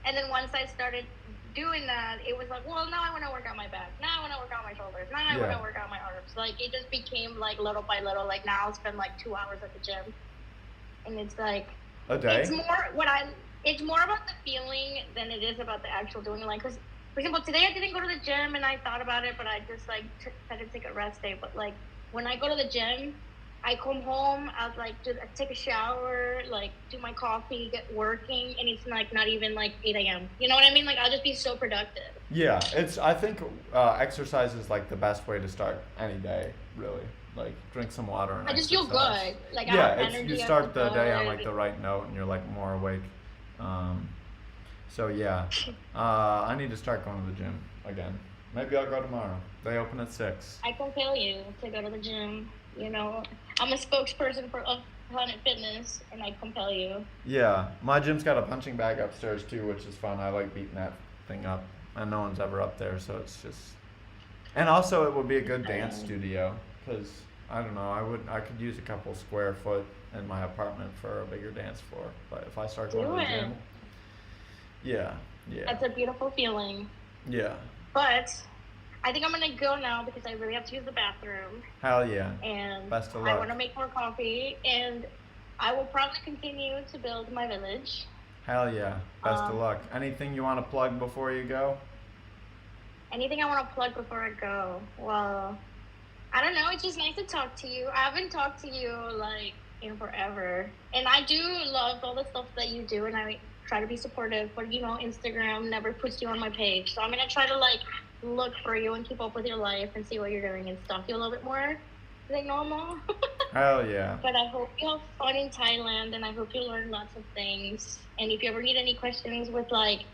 and then once I started doing that, it was like, well, now I want to work out my back. Now I want to work out my shoulders. Now I want Yeah. to work out my arms. Like it just became like little by little. Like now I'll spend like 2 hours at the gym, and it's like A it's day? more what I. It's more about the feeling than it is about the actual doing. Like, cause for example, today I didn't go to the gym, and I thought about it, but I just like tried to take a rest day. But like when I go to the gym, I come home, I'll like take a shower, like do my coffee, get working, and it's like not even like 8 a.m. You know what I mean? Like I'll just be so productive. Yeah, I think exercise is like the best way to start any day, really. Like drink some water and I just feel exercise. good. Like I Yeah, have you energy. I feel start the day on like good. the right note and you're like more awake. Um, so yeah, I need to start going to the gym again. Maybe I'll go tomorrow. They open at 6. I compel you to go to the gym. You know, I'm a spokesperson for Planet Fitness, and I compel you. Yeah, my gym's got a punching bag upstairs too, which is fun. I like beating that thing up, and no one's ever up there, so it's just. And also, it would be a good dance Um, studio, because I don't know, I could use a couple square foot in my apartment for a bigger dance floor. But if I start going to do the it. gym, yeah, yeah, That's a beautiful feeling. yeah, But I think I'm gonna go now because I really have to use the bathroom, hell yeah, and best of I want luck, to make more coffee, and I will probably continue to build my village. hell yeah, best of Um, luck. Anything you want to plug before you go? Anything I want to plug before I go? Well, I don't know. It's just nice to talk to you. I haven't talked to you like in forever, and I do love all the stuff that you do, and I try to be supportive. But you know, Instagram never puts you on my page, so I'm gonna try to like look for you and keep up with your life and see what you're doing and stuff you a little bit more like normal. Hell yeah. But I hope you have fun in Thailand, and I hope you learn lots of things. And if you ever need any questions with like Hair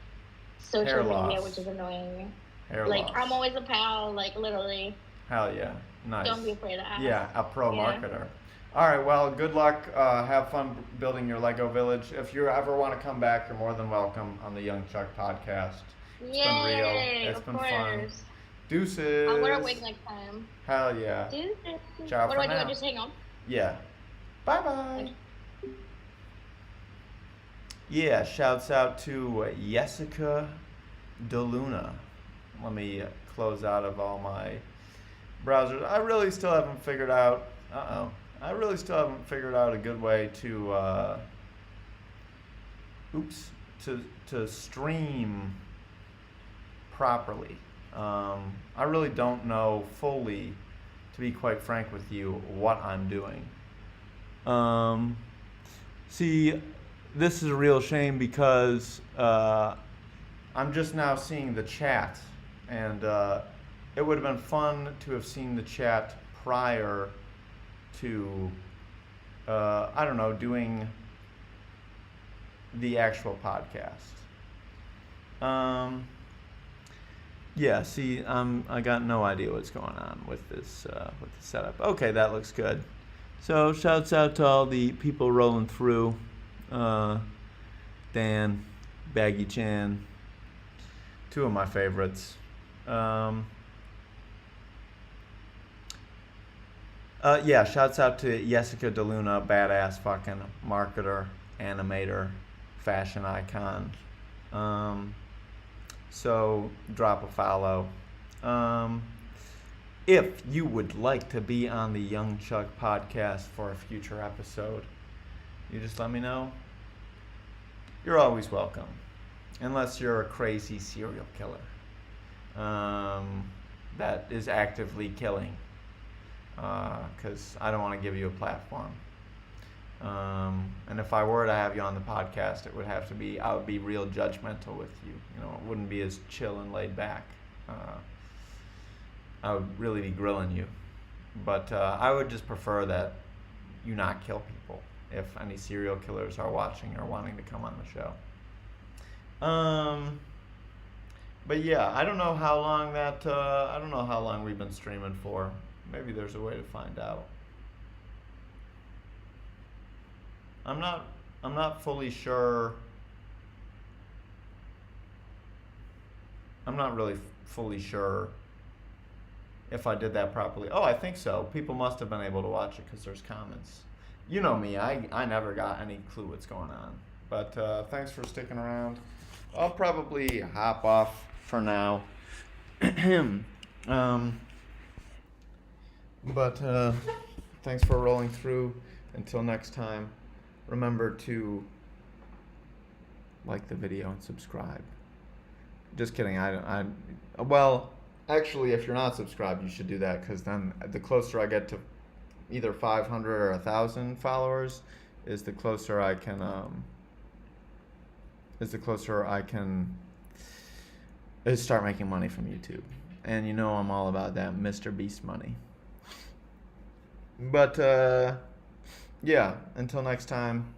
social media, which loss. is annoying, Hair like I'm loss. always a pal. Like literally, Hell yeah. don't be Nice. afraid to ask. Yeah, a pro Yeah. marketer. All right, well, good luck. Have fun building your Lego village. If you ever want to come back, you're more than welcome on the Young Chuck podcast. It's been real. Yay! It's Of been fun. course. I'll wear a wig Deuces. next time. Hell yeah. Deuces. Ciao What do for I do? I now. just hang on. Yeah. Bye bye. Okay. Yeah, shouts out to Yezzika Deluna. Let me close out of all my browsers. I really still haven't figured out. I really still haven't figured out a good way to. Oops. To stream properly. I really don't know fully, to be quite frank with you, what I'm doing. See, this is a real shame because I'm just now seeing the chat, and it would have been fun to have seen the chat prior to, I don't know, doing the actual podcast. Yeah, see, I got no idea what's going on with this with the setup. Okay, that looks good. So, shouts out to all the people rolling through. Dan, Baggy Chan, two of my favorites. Yeah, shouts out to Yezzika Deluna, badass fucking marketer, animator, fashion icon. So drop a follow. If you would like to be on the Young Chuck podcast for a future episode, you just let me know. You're always welcome, unless you're a crazy serial killer that is actively killing, because I don't want to give you a platform. And if I were to have you on the podcast, it would have to be, I would be real judgmental with you. You know, it wouldn't be as chill and laid back. I would really be grilling you. But I would just prefer that you not kill people if any serial killers are watching or wanting to come on the show. But yeah, I don't know how long I don't know how long we've been streaming for. Maybe there's a way to find out. I'm not fully sure. I'm not really fully sure if I did that properly. Oh, I think so. People must have been able to watch it because there's comments. You know me, I never got any clue what's going on. But thanks for sticking around. I'll probably hop off for now. But thanks for rolling through. Until next time, remember to like the video and subscribe. Just kidding. Well, actually, if you're not subscribed, you should do that, because then the closer I get to either 500 or 1,000 followers, is the closer I can start making money from YouTube. And you know I'm all about that Mr. Beast money. But yeah, until next time.